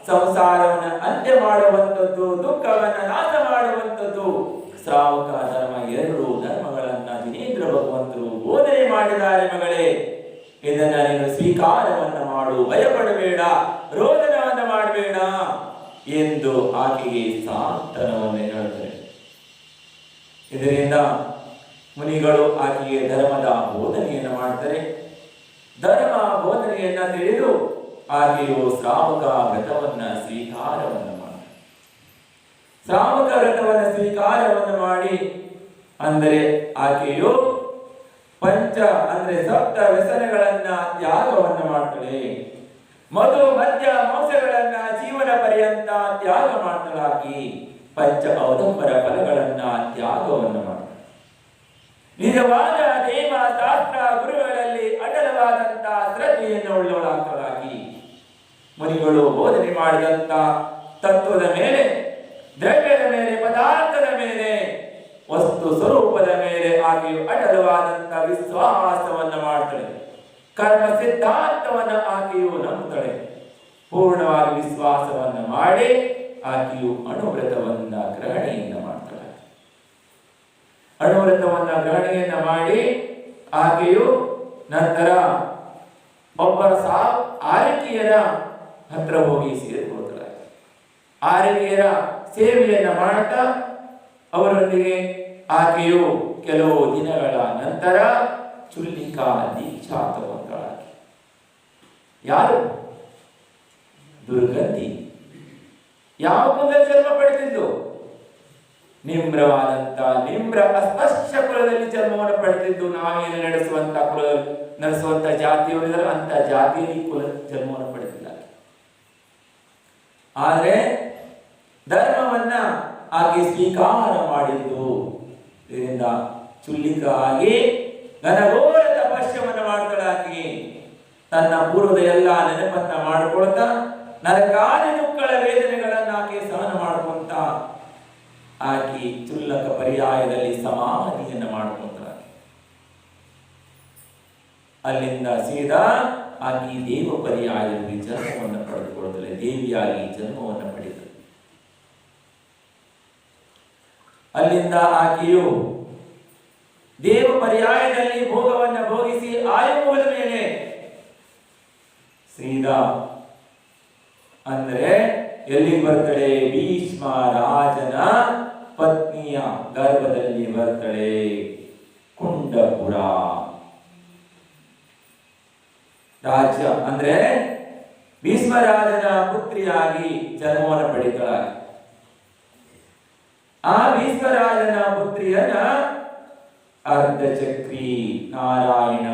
ಸಂಸಾರವನ್ನು ಅಂತ್ಯ ಮಾಡುವಂಥದ್ದು, ದುಃಖವನ್ನು ನಾಶ ಮಾಡುವಂಥದ್ದು ಶ್ರಾವಕ ಧರ್ಮ. ಎರಡು ಧರ್ಮಗಳನ್ನ ಜಿನೇಂದ್ರ ಭಗವಂತರು ಬೋಧನೆ ಮಾಡಿದ್ದಾರೆ. ಮಗಳೇ, ಇದನ್ನ ನೀನು ಸ್ವೀಕಾರವನ್ನ ಮಾಡು, ಭಯಪಡಬೇಡ, ರೋದನವನ್ನ ಮಾಡಬೇಡ ಎಂದು ಆಕೆಗೆ ಸಾಂತ್ವನವನ್ನು ಹೇಳ್ತಾರೆ. ಇದರಿಂದ ಮುನಿಗಳು ಆಕೆಗೆ ಧರ್ಮದ ಬೋಧನೆಯನ್ನು ಮಾಡ್ತಾರೆ. ಧರ್ಮ ಬೋಧನೆಯನ್ನ ತಿಳಿದು ಆಕೆಯು ಶ್ರಾವಕ ವ್ರತವನ್ನ ಸ್ವೀಕಾರವನ್ನು ಮಾಡ್ತಾರೆ. ಶ್ರಾವಕ ವ್ರತವನ್ನ ಸ್ವೀಕಾರವನ್ನು ಮಾಡಿ ಅಂದರೆ ಆಕೆಯು ಪಂಚ ಅಂದ್ರೆ ಸಪ್ತ ವ್ಯಸನಗಳನ್ನ ತ್ಯಾಗವನ್ನು ಮಾಡ್ತಾಳೆ. ಮಧು ಮದ್ಯ ಮಾಂಸಗಳನ್ನ ಜೀವನ ಪರ್ಯಂತ ತ್ಯಾಗ ಮಾಡ್ತಾಳಾಕಿ. ಪಂಚ ಔದಂಬರ ಫಲಗಳನ್ನ ತ್ಯಾಗವನ್ನು ಮಾಡ್ತಾಳೆ. ನಿಜವಾದ ದೇವ ಶಾಸ್ತ್ರ ಗುರುಗಳಲ್ಲಿ ಅಡಲವಾದಂತ ಶ್ರದ್ಧೆಯನ್ನು ಉಳ್ಳವಳಾಗ್ತಾಳಾಗಿ. ಮುನಿಗಳು ಬೋಧನೆ ಮಾಡಿದಂತ ತತ್ವದ ಮೇಲೆ, ದ್ರವ್ಯದ ಮೇಲೆ, ಪದಾರ್ಥದ ಮೇಲೆ, ವಸ್ತು ಸ್ವರೂಪದ ಮೇಲೆ ಆಕೆಯು ಅಡಲವಾದಂತ ವಿಶ್ವಾಸವನ್ನ ಮಾಡ್ತಾಳೆ. ಕರ್ಮ ಸಿದ್ಧಾಂತವನ್ನ ಆಕೆಯು ನಂಬುತ್ತಾಳೆ. ಪೂರ್ಣವಾಗಿ ವಿಶ್ವಾಸವನ್ನ ಮಾಡಿ ಆಕೆಯು ಅಣುವ್ರತವನ್ನ ಗ್ರಹಣೆಯನ್ನ ಮಾಡ್ತಾಳೆ. ಅಣುವ್ರತವನ್ನ ಗ್ರಹಣೆಯನ್ನ ಮಾಡಿ ಆಕೆಯು ನಂತರ ಒಬ್ಬ ಆರೈಕೆಯರ ಹತ್ರ ಹೋಗಿ ಸೇರಿಕೊಳ್ತಾಳೆ. ಆರೈಕೆಯರ ಸೇವೆಯನ್ನ ಮಾಡ್ತಾ ಅವರೊಂದಿಗೆ ಆಕೆಯು ಕೆಲವು ದಿನಗಳ ನಂತರ ಚುಲ್ಲಿಕಾ ದೀಕ್ಷಾ ತಗೊಂಡಾಳೆ. ಯಾರು? ದುರ್ಗಂಧಿ. ಯಾವ ಕುಲದಲ್ಲಿ ಜನ್ಮ ಪಡೆದಿದ್ದು? ನಿಮ್ರವಾದಂತ ನಿಮ್ರ ಅಸ್ಪೃಶ್ಯ ಕುಲದಲ್ಲಿ ಜನ್ಮವನ್ನು ಪಡೆದಿದ್ದು. ನಾವೇನು ನಡೆಸುವಂತ ಜಾತಿಯವರಿದ್ದಾರೆ ಅಂತ ಜಾತಿಯಲ್ಲಿ ಕುಲ ಜನ್ಮವನ್ನು ಪಡೆದಿಲ್ಲ. ಆದ್ರೆ ಧರ್ಮವನ್ನ ಆಕೆ ಸ್ವೀಕಾರ ಮಾಡಿದ್ದು. ಇದರಿಂದ ಚುಲ್ಲಿಕ ಆಗಿ ಘನಘೋರ ತಪಸ್ಯವನ್ನು ಮಾಡ್ತಾಳಾಕಿ. ತನ್ನ ಪೂರ್ವದ ಎಲ್ಲ ನೆನಪನ್ನ ಮಾಡಿಕೊಳ್ತಾ ನರಕಾದಿ ದುಃಖಗಳ ವೇದನೆಗಳನ್ನ ಆಕೆ ಸಹನ ಮಾಡ್ಕೊಂತ ಆಕೆ ಚುಲ್ಲಕ ಪರ್ಯಾಯದಲ್ಲಿ ಸಮಾಧಿಯನ್ನ ಮಾಡ್ಕೊಂತಾಳೆ. ಅಲ್ಲಿಂದ ಸೀದಾ ಆಕೆ ದೇವ ಪರ್ಯಾಯದಲ್ಲಿ ಜನ್ಮವನ್ನು ಪಡೆದುಕೊಳ್ಳುತ್ತಲೆ. ದೇವಿಯಾಗಿ ಜನ್ಮವನ್ನು ಪಡೆದಳು. ಅಲ್ಲಿಂದ ಆಕೆಯು ದೇವ ಪರ್ಯಾಯದಲ್ಲಿ ಭೋಗವನ್ನ ಭೋಗಿಸಿ ಆಯುವುದ ಮೇಲೆ ಸೀದಾ ಅಂದ್ರೆ ಎಲ್ಲಿ ಬರ್ತಾಳೆ? ಭೀಷ್ಮ ರಾಜನ ಪತ್ನಿಯ ಗರ್ಭದಲ್ಲಿ ಬರ್ತಾಳೆ. ಕುಂಡಪುರ. ರಾಜ್ಯ ಅಂದ್ರೆ ಭೀಷ್ಮರಾಜನ ಪುತ್ರಿಯಾಗಿ ಜನ್ಮವನ್ನು ಪಡೆದಳಾಗಿ. ಆ ಭೀಷ್ಮರಾಜನ ಪುತ್ರಿಯನ್ನ ಅರ್ಧಚಕ್ರಿ ನಾರಾಯಣ.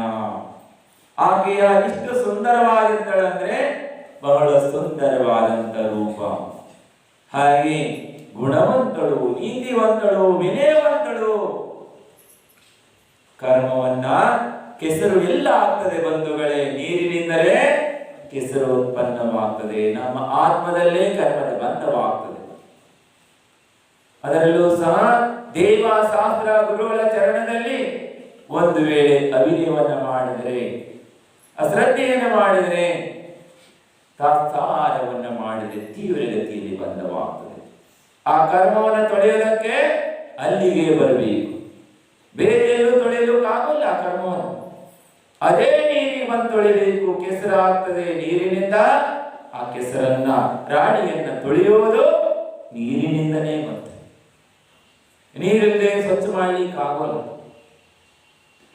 ಆಕೆಯ ಇಷ್ಟು ಸುಂದರವಾಗಿದ್ದಳಂದ್ರೆ ಬಹಳ ಸುಂದರವಾದಂತ ರೂಪ, ಹಾಗೆ ಗುಣವಂತಳು, ನೀತಿವಂತಳು, ವಿನಯವಂತಳು. ಕರ್ಮವನ್ನ ಕೆಸರು ಎಲ್ಲ ಆಗ್ತದೆ ಬಂಧುಗಳೇ, ನೀರಿನಿಂದಲೇ ಕೆಸರು ಉತ್ಪನ್ನವಾಗ್ತದೆ. ನಮ್ಮ ಆತ್ಮದಲ್ಲೇ ಕರ್ಮದ ಬಂಧವಾಗ್ತದೆ. ಅದರಲ್ಲೂ ಸಹ ದೇವ ಶಾಸ್ತ್ರ ಗುರುಗಳ ಚರಣದಲ್ಲಿ ಒಂದು ವೇಳೆ ಅವಿನಯವನ್ನ ಮಾಡಿದರೆ, ಅಶ್ರದ್ಧೆಯನ್ನು ಮಾಡಿದರೆ, ತಾತ್ಸಾರವನ್ನು ಮಾಡಿದರೆ ತೀವ್ರಗತಿಯಲ್ಲಿ ಬಂಧವಾಗ್ತದೆ. ಆ ಕರ್ಮವನ್ನು ತೊಳೆಯೋದಕ್ಕೆ ಅಲ್ಲಿಗೆ ಬರಬೇಕು, ಬೇರೆ ಎಲ್ಲೂ ತೊಳೆಯಲಿಕ್ಕಾಗಲ್ಲ ಆ ಕರ್ಮವನ್ನು. ಅದೇ ನೀರಿಗೆ ಬಂದು ತೊಳಿಬೇಕು, ಕೆಸರಾಗ್ತದೆ. ನೀರಿನಿಂದ ಆ ಕೆಸರನ್ನ, ರಾಣಿಯನ್ನ ತೊಳೆಯುವುದು ನೀರಿನಿಂದನೇ ಬರ್ತದೆ. ನೀರಿಲ್ಲದೆ ಸ್ವಚ್ಛ ಮಾಡ್ಲಿಕ್ಕೆ ಆಗೋಲ್ಲ.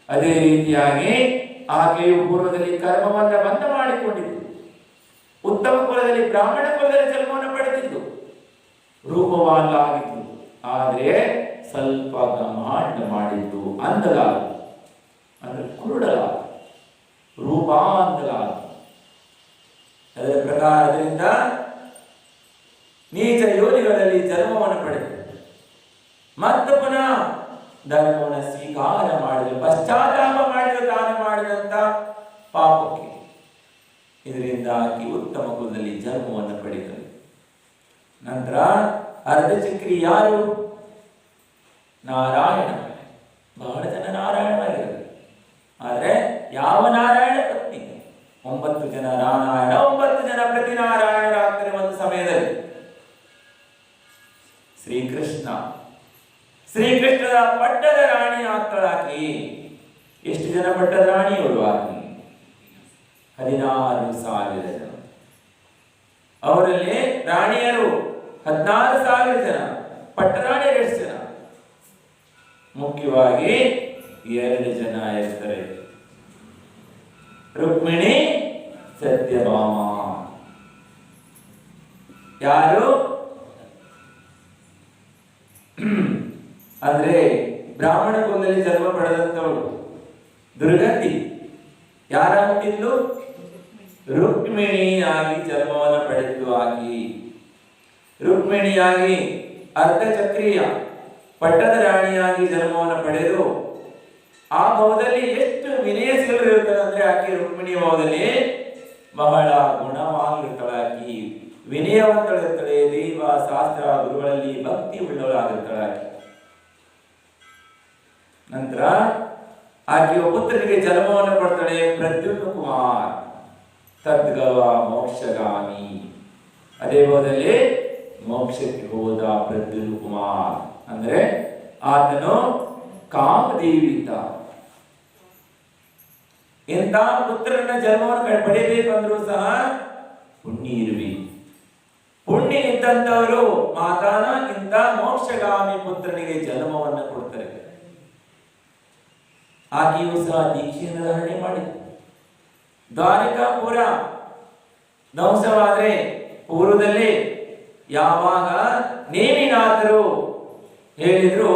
ಅದೇ ರೀತಿಯಾಗಿ ಆಕೆಯು ಪೂರ್ವದಲ್ಲಿ ಕರ್ಮವನ್ನ ಬಂಧ ಮಾಡಿಕೊಂಡಿದ್ದು, ಉತ್ತಮ ಕುಲದಲ್ಲಿ ಬ್ರಾಹ್ಮಣ ಕುಲದಲ್ಲಿ ಜನ್ಮವನ್ನು ಪಡೆದಿದ್ದು, ರೂಪವಾಗಲಾಗಿದ್ದು. ಆದರೆ ಸ್ವಲ್ಪ ಗಮಾಂಡ ಮಾಡಿದ್ದು, ಅಂದಲಾಗ ಅಂದ್ರೆ ಕುರುಡಲಾಗ, ರೂಪಾಂತಲಾಗ. ಅದರ ಪ್ರಕಾರದಿಂದ ನೀಚ ಯೋನಿಗಳಲ್ಲಿ ಜನ್ಮವನ್ನು ಪಡೆದು ಮತ್ತು ಪುನಃ ಧರ್ಮವನ್ನು ಸ್ವೀಕಾರ ಮಾಡಿದ, ಪಶ್ಚಾತ್ತಾಪ ಮಾಡಿದ, ದಾನ ಮಾಡಿದಂತ ಪಾಪಕ್ಕೆ ಇದರಿಂದಾಗಿ ಉತ್ತಮ ಕುಲದಲ್ಲಿ ಜನ್ಮವನ್ನು ಪಡೆದರು. ನಂತರ ಅರ್ಧಚಕ್ರಿ ಯಾರು? ನಾರಾಯಣ. ಬಹಳ ಜನ ನಾರಾಯಣವಾಗಿದ್ದಾರೆ, ಆದರೆ ಯಾವ ನಾರಾಯಣ ಪತ್ನಿ? 9 ಜನ ನಾರಾಯಣ, 9 ಜನ ಪ್ರತಿ ನಾರಾಯಣರಾಗ್ತಾರೆ ಒಂದು ಸಮಯದಲ್ಲಿ. ಶ್ರೀಕೃಷ್ಣನ ಪಟ್ಟದ ರಾಣಿ ಆಗ್ತಾಳಾಕಿ. ಎಷ್ಟು ಜನ ಪಟ್ಟದ ರಾಣಿಯವರು ಆಕಿ? 16,000 ಜನ. ಅವರಲ್ಲಿ ರಾಣಿಯರು 16,000 ಜನ, ಪಟ್ಟರಾಣಿಯರು ಎಷ್ಟು ಜನ? ಮುಖ್ಯವಾಗಿ 2 ಜನ ಇರ್ತಾರೆ, ರುಕ್ಮಿಣಿ, ಸತ್ಯಭಾಮ. ಯಾರು ಅಂದ್ರೆ ಬ್ರಾಹ್ಮಣ ಕುಲದಲ್ಲಿ ಜನ್ಮ ಪಡೆದಂತವಳು ದುರ್ಗತಿ. ಯಾರ ಹುಟ್ಟಿದ್ಲು? ರುಕ್ಮಿಣಿಯಾಗಿ ಜನ್ಮವನ್ನು ಪಡೆದು ಆಗಿ. ರುಕ್ಮಿಣಿಯಾಗಿ ಅರ್ಧಚಕ್ರಿಯ ಪಟ್ಟದ ರಾಣಿಯಾಗಿ ಜನ್ಮವನ್ನು ಪಡೆದು ಆ ಭಾವದಲ್ಲಿ ಎಷ್ಟು ವಿನಯಶೀಲರು ಇರ್ತಾರೆ ಅಂದ್ರೆ ಆಕೆ ರುಕ್ಮಿಣಿಯ ಭಾವದಲ್ಲಿ ಬಹಳ ಗುಣವಾಗಿರ್ತಾಳೆ. ಆಕಿ ವಿನಯವಂತಳಿರ್ತಾಳೆ, ದೈವ ಶಾಸ್ತ್ರ ಗುರುಗಳಲ್ಲಿ ಭಕ್ತಿ ಉಳ್ಳವಳಾಗಿರ್ತಾಳೆ ಆಕೆ. ನಂತರ ಆಕೆಯ ಪುತ್ರನಿಗೆ ಜನ್ಮವನ್ನು ಕೊಡ್ತಾಳೆ, ಪ್ರದ್ಯುಮ್ನ ಕುಮಾರ್, ತದ್ಗವ ಮೋಕ್ಷಗಾಮಿ. ಅದೇ ಭಾವದಲ್ಲಿ ಮೋಕ್ಷಕ್ಕೆ ಹೋದ ಪ್ರದ್ಯುಮ್ನ ಕುಮಾರ್ ಅಂದ್ರೆ ಆತನು ಕಾಮದೇವಿತ. ಇಂಥ ಪುತ್ರನ ಜನ್ಮವನ್ನು ಪಡೆಯಬೇಕಂದ್ರೂ ಸಹ ಪುಣ್ಯ ಇರಬೇಕು. ಪುಣ್ಯ ಇದ್ದಂಥವರು ಮಾತಾನ ಇಂಥ ಮೋಕ್ಷಗಾಮಿ ಪುತ್ರನಿಗೆ ಜನ್ಮವನ್ನು ಕೊಡ್ತಾರೆ. ಆಕೆಯೂ ಸಹ ದೀಕ್ಷೆಯನ್ನು ಧಾರಣೆ ಮಾಡಿದ್ರು. ದ್ವಾರಕಾಪುರ ಧ್ವಂಸವಾದ್ರೆ ಪೂರ್ವದಲ್ಲಿ ಯಾವಾಗ ನೇಮಿನಾಥರು ಹೇಳಿದ್ರು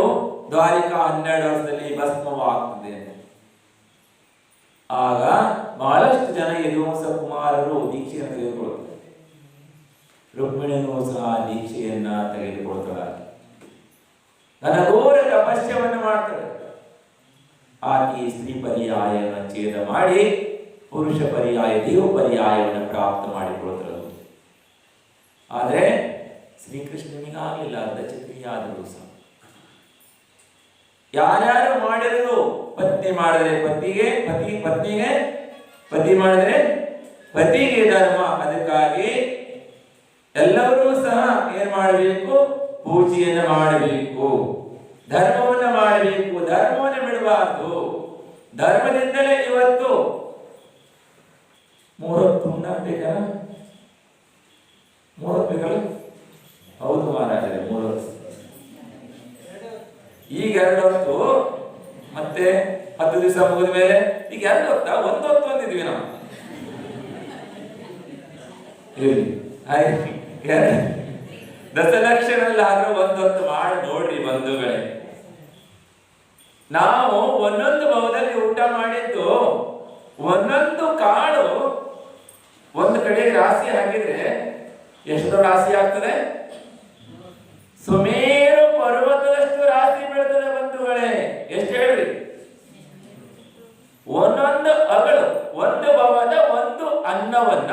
ದ್ವಾರಿಕಾ 12 ವರ್ಷದಲ್ಲಿ ಭಸ್ಮವಾಗ್ತದೆ, ಆಗ ಬಹಳಷ್ಟು ಜನ ಯದುವಂಶ ಕುಮಾರರು ದೀಕ್ಷೆಯನ್ನು ತೆಗೆದುಕೊಳ್ತಾರೆ. ರುಕ್ಮಿಣಿಯೂ ಸಹ ದೀಕ್ಷೆಯನ್ನ ತೆಗೆದುಕೊಳ್ತಾಳೆ. ಘನಘೋರ ತಪಸ್ಯವನ್ನು ಮಾಡ್ತಾಳೆ. ಆಕೆ ಸ್ತ್ರೀ ಪರ್ಯಾಯವನ್ನು ಛೇದ ಮಾಡಿ ಪುರುಷ ಪರ್ಯಾಯ, ದೇವ ಪರ್ಯಾಯವನ್ನು ಪ್ರಾಪ್ತ ಮಾಡಿಕೊಳ್ತಾಳೆ. ಆದರೆ ಶ್ರೀಕೃಷ್ಣನಿಗಾಗಲಿಲ್ಲ, ಅರ್ಧಚಕ್ರಿಯಾದರೂ ಸಹ. ಯಾರ್ಯಾರು ಮಾಡಿದ್ರು ಪತ್ನಿ ಮಾಡಿದ್ರೆ ಪತಿಗೆ, ಪತ್ನಿಗೆ, ಪತಿ ಮಾಡಿದ್ರೆ ಪತಿಗೆ ಧರ್ಮ. ಅದಕ್ಕಾಗಿ ಎಲ್ಲರೂ ಸಹ ಏನ್ ಮಾಡಬೇಕು? ಪೂಜೆಯನ್ನು ಮಾಡಬೇಕು, ಧರ್ಮವನ್ನು ಮಾಡಬೇಕು, ಧರ್ಮವನ್ನು ಬಿಡಬಾರದು. ಧರ್ಮದಿಂದಲೇ ಇವತ್ತು 30 ಬೇಕಲ್ಲ? 30 ಬೇಕಲ್ಲ? ಹೌದು ಮಹಾರಾಜರೇ, 3 ವರ್ಷ. ಈಗ 2 ಹೊತ್ತು, ಮತ್ತೆ 10 ದಿವಸ ಮುಗಿದ ಮೇಲೆ ಈಗ 2 ಹೊತ್ತ, 1 ಹೊತ್ತು ಅಂದಿದ್ವಿ ನಾವು. ಇರ್ಲಿ ದಶಲಕ್ಷಣಲ್ಲಾದ್ರೂ ಒಂದೊಂದು ಮಾಡಿ ನೋಡ್ರಿ ಬಂಧುಗಳೇ. ನಾವು ಒಂದೊಂದು ಭಾವದಲ್ಲಿ ಊಟ ಮಾಡಿದ್ದು ಒಂದೊಂದು ಕಾಳು ಒಂದು ಕಡೆ ರಾಶಿ ಹಾಕಿದ್ರೆ ಎಷ್ಟು ರಾಶಿ ಆಗ್ತದೆ? ಸುಮೇರು ಪರ್ವತದಷ್ಟು ರಾಶಿ ಬೀಳ್ತದೆ ಬಂಧುಗಳೇ. ಎಷ್ಟು ಹೇಳ್ರಿ? ಒಂದೊಂದು ಅಗಳು ಒಂದು ಭವದ ಒಂದು ಅನ್ನವನ್ನ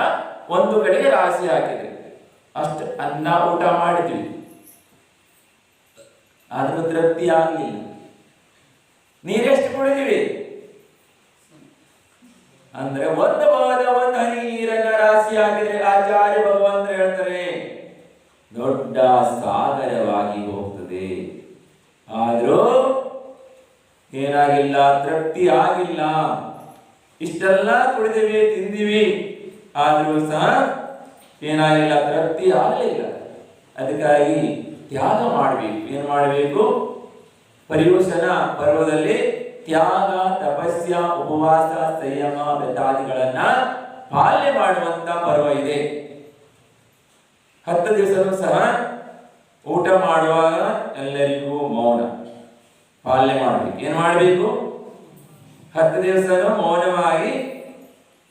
ಒಂದು ಕಡೆಗೆ ರಾಶಿ ಹಾಕಿದ್ರೆ ಅಷ್ಟು ಅನ್ನ ಊಟ ಮಾಡಿದ್ವಿ, ಆದ್ರೂ ತೃಪ್ತಿ ಆಗ್ಲಿಲ್ಲ. ನೀರೆಷ್ಟು ಕುಡಿದಿವಿ ಅಂದ್ರೆ ಒಂದು ಭಾಗದ ಒಂದು ಹನಿ ನೀರನ್ನ ರಾಶಿ ಹಾಕಿದ್ರೆ ಆಚಾರ್ಯ ಭಗವಂತರು ಹೇಳ್ತಾರೆ ದೊಡ್ಡ ಸಾಗರವಾಗಿ ಹೋಗ್ತದೆ. ಆದ್ರೂ ಏನಾಗಿಲ್ಲ, ತೃಪ್ತಿ ಆಗಿಲ್ಲ. ಇಷ್ಟೆಲ್ಲ ಕುಡಿದಿವಿ, ತಿಂದಿವಿ, ಆದ್ರೂ ಸಹ ಏನಾಗಿಲ್ಲ, ತೃಪ್ತಿ ಆಗಲಿಲ್ಲ. ಅದಕ್ಕಾಗಿ ತ್ಯಾಗ ಮಾಡಬೇಕು. ಏನ್ ಮಾಡಬೇಕು? ಪರ್ಯುಷಣ ಪರ್ವದಲ್ಲಿ ತ್ಯಾಗ, ತಪಸ್ಯ, ಉಪವಾಸ, ಸಂಯಮ, ವ್ರತಾದಿಗಳನ್ನ ಪಾಲನೆ ಮಾಡುವಂತ ಪರ್ವ ಇದೆ. 10 ದಿವಸನೂ ಸಹ ಊಟ ಮಾಡುವಾಗ ಎಲ್ಲರಿಗೂ ಮೌನ ಪಾಲನೆ ಮಾಡಬೇಕು. ಏನ್ ಮಾಡಬೇಕು? 10 ದಿವಸನೂ ಮೌನವಾಗಿ,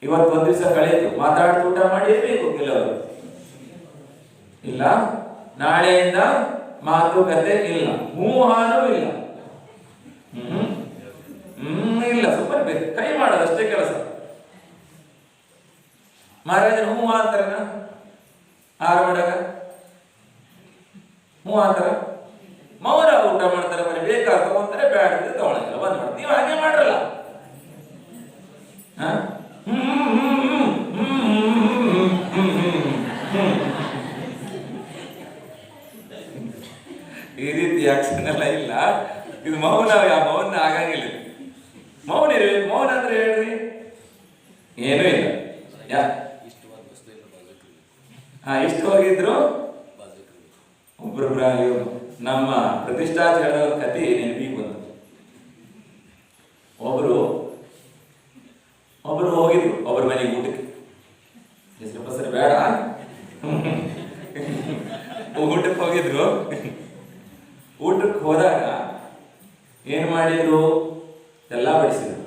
ಇವತ್ತೊಂದು ದಿವಸ ಕಳೆದು ಮಾತಾಡ್ತಾ ಊಟ ಮಾಡಿರ್ಬೇಕು ಕೆಲವರು. ಇಲ್ಲ, ನಾಳೆಯಿಂದ ಮಾತುಕತೆ ಇಲ್ಲ, ಮೂಹಾನೂ ಇಲ್ಲ, ಇಲ್ಲ, ಸುಮ್ಮನೆ ಬೇಕು ಕೈ ಮಾಡೋದು ಅಷ್ಟೇ ಕೆಲಸ. ಮಹಾರಾಜನ ಹೂ ಅಂತಾರನ ಆರ ಮಾಡಾಗ ಹೂ ಅಂತಾರ, ಮೌನ ಊಟ ಮಾಡ್ತಾರೆ. ಬರೀ ಬೇಕಾದ ತಗೊಂತಾರೆ, ಬ್ಯಾಡ ತಗೊಳಂಗಿಲ್ಲ, ಬಂದ್ ಮಾಡಿ. ನೀವು ಹಾಗೆ ಮಾಡ್ರಲ್ಲ. ಈ ರೀತಿ ಆಕ್ಷನ್ ಎಲ್ಲ ಇಲ್ಲ. ಇದು ಮೌನ, ಮೌನ ಆಗಂಗಿಲ್ಲ. ಮೌನ ಇರ್ಬೇಕು. ಮೌನ ಅಂದ್ರೆ ಹೇಳ್ರಿ, ಏನೂ ಇಲ್ಲ. ಇಷ್ಟು ಹೋಗಿದ್ರು ಒಬ್ರೊಬ್ರ ನಮ್ಮ ಪ್ರತಿಷ್ಠಾಚಾರದ ಕಥೆ ನೆನಪಿಗೆ ಬಂತು. ಒಬ್ರು ಹೋಗಿದ್ರು ಒಬ್ಬರ ಮನೆಗೆ ಊಟಕ್ಕೆ. ಹೆಸರು ಪಸರು ಬೇಡ, ಊಟಕ್ಕೆ ಹೋಗಿದ್ರು. ಊಟಕ್ಕೆ ಹೋದಾಗ ಏನ್ ಮಾಡಿದ್ರು? ಎಲ್ಲ ಬಡಿಸಿದ್ರು.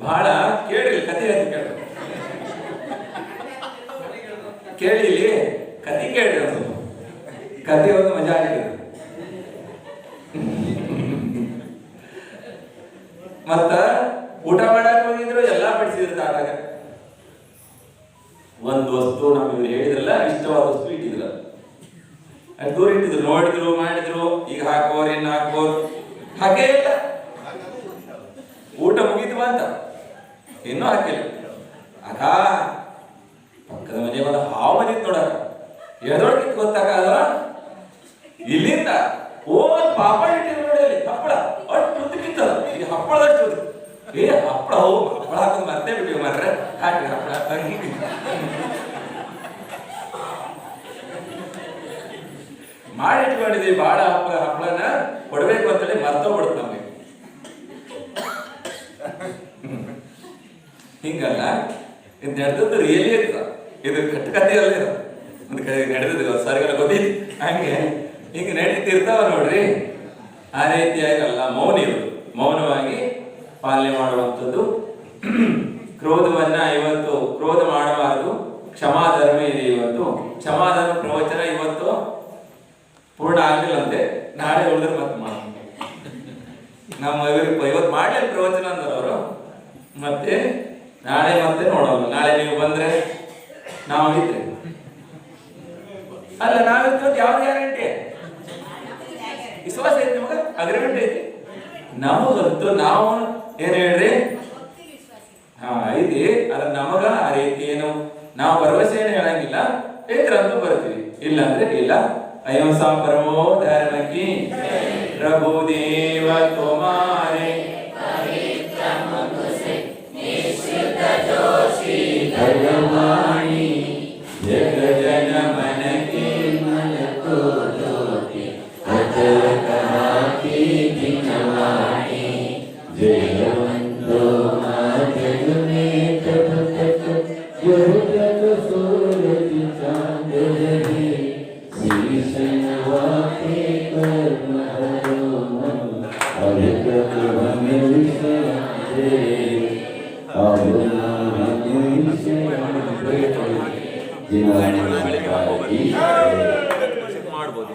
ಬಹಳ ಕೇಳಿ ಕಥೆ ಕೇಳ ಕೇಳಿ ಕಥೆ ಕೇಳಿ, ಕಥೆ ಒಂದು ಮಜಾ ಆಗಿದ್ರು. ಮತ್ತ ಊಟ ಮಾಡಕ್ ಹೋಗಿದ್ರು, ಎಲ್ಲ ಬಡಿಸಿದ್ರು ತಾಟಾಗ. ಒಂದು ವಸ್ತು ನಮ್ಗೆ ಹೇಳಿದ್ರಲ್ಲ, ಇಷ್ಟವಾದ ವಸ್ತು ಇಟ್ಟಿದ್ರ, ಅದು ದೂರ ಇಟ್ಟಿದ್ರು. ನೋಡಿದ್ರು, ಮಾಡಿದ್ರು, ಈಗ ಹಾಕೋರು, ಇನ್ನು ಹಾಕೋರು, ಹಾಕೇ ಇಲ್ಲ. ಊಟ ಮುಗಿದ್ವಾ ಅಂತ ಇನ್ನೂ ಹಾಕಿಲ್ಲ. ಆಗ ಪಕ್ಕದ ಮನೆ ಒಂದು ಹಾವು ಬಂದಿತ್ತು ನೋಡಕ. ಎದೊಳಗಿತ್ತು ಗೊತ್ತಾಗಲ್ಲ. ಇಲ್ಲಿಂದ ಪಾಪಡ ಇಟ್ಟಿದ್ರು ನೋಡಿ, ಅಲ್ಲಿ ಹಪ್ಪಳ ಅಷ್ಟು ಉದ್ದಕ್ಕಿತ್ತದ, ಈ ಹಪ್ಪಳದಷ್ಟು ಉದ್ದ. ಹಪ್ಪಳ ಹಪ್ಪಳ ಹಾಕೋದು ಮರ್ತೇ ಬಿಟ್ಟಿವಿ ಮಾರ್ರೆ, ಹಾಕಿ ಹಪ್ಪಳ ಮಾಡಿಟ್ಕೊಂಡಿದ್ವಿ. ಬಹಳ ಹಪ್ಪಳನ ಕೊಡ್ಬೇಕು ಅಂತೇಳಿ ಮರ್ತೋಗ್ಬಿಡುತ್ತೆ ನಮಗೆ. ಹಿಂಗಲ್ಲ, ಇದು ನಡೆದದ್ದು ರಿಯಲಿ ಇರ್ತದ, ಇದು ಕಟ್ಟಕತೆಯಲ್ಲ ಇರೋ ಒಂದು ಕಡೆ ನಡೆದಿಲ್ಲ. ಸರಿಗಳ ಗೊತ್ತಿತ್ತು, ಹಂಗೆ ಹಿಂಗೆ ನಡೀತಿರ್ತಾವ ನೋಡ್ರಿ. ಆ ರೀತಿಯಾಗಲ್ಲ, ಮೌನ ಇರೋದು, ಮೌನವಾಗಿ ಪಾಲನೆ ಮಾಡುವಂಥದ್ದು. ಕ್ರೋಧವನ್ನ ಇವತ್ತು ಕ್ರೋಧ ಮಾಡಬಾರದು. ಕ್ಷಮಾಧರ್ಮ ಇದೆ ಇವತ್ತು. ಕ್ಷಮಾಧರ್ಮ ಪ್ರವಚನ ಇವತ್ತು ಪೂರ್ಣ ಆಗ್ಲಿಲ್ಲಂತೆ, ನಾಳೆ ಉಳಿದ್ರೆ ಮತ್ತೆ ಮಾಡ. ನಮ್ಮ ಇವತ್ತು ಮಾಡ್ಲಿಲ್ಲ ಪ್ರವಚನ ಅಂದ್ರೆ ಅವರು, ಮತ್ತೆ ನಾಳೆ ಮತ್ತೆ ನೋಡೋದು. ನಾಳೆ ನೀವು ಬಂದ್ರೆ ನಾವು ಇದ್ರೆ ಅಲ್ಲ, ನಾವಿತ್ತು ಯಾವ ಗ್ಯಾರಂಟಿ? ವಿಶ್ವಾಸ ಐತಿ ನಿಮಗ? ಅಗ್ರಿಮೆಂಟ್ ಐತಿ ನಮಗಂತೂ. ನಾವು ಏನ್ ಹೇಳ್ರಿ, ಐತಿ, ಅದ್ರ ನಮಗ ಆ ರೀತಿ ಏನು ನಾವು ಭರವಸೆ ಏನು ಹೇಳಂಗಿಲ್ಲ. ಇದ್ರಂತೂ ಬರ್ತೀವಿ, ಇಲ್ಲ ಅಂದ್ರೆ ಇಲ್ಲ. ಅಹಿಂಸಾ ಪರಮೋ ಧರ್ಮ ಕಿ ಪ್ರಭು ದೇವ ತುಮಾರೆ ಭಗವಾನಿ ಜಗ ಜನ ಮನ के मन को ज्योति अचल कहा की दिनवाणी जय वंदो मा जग में तब तक जो जग ಮಾಡ್ಬೋದು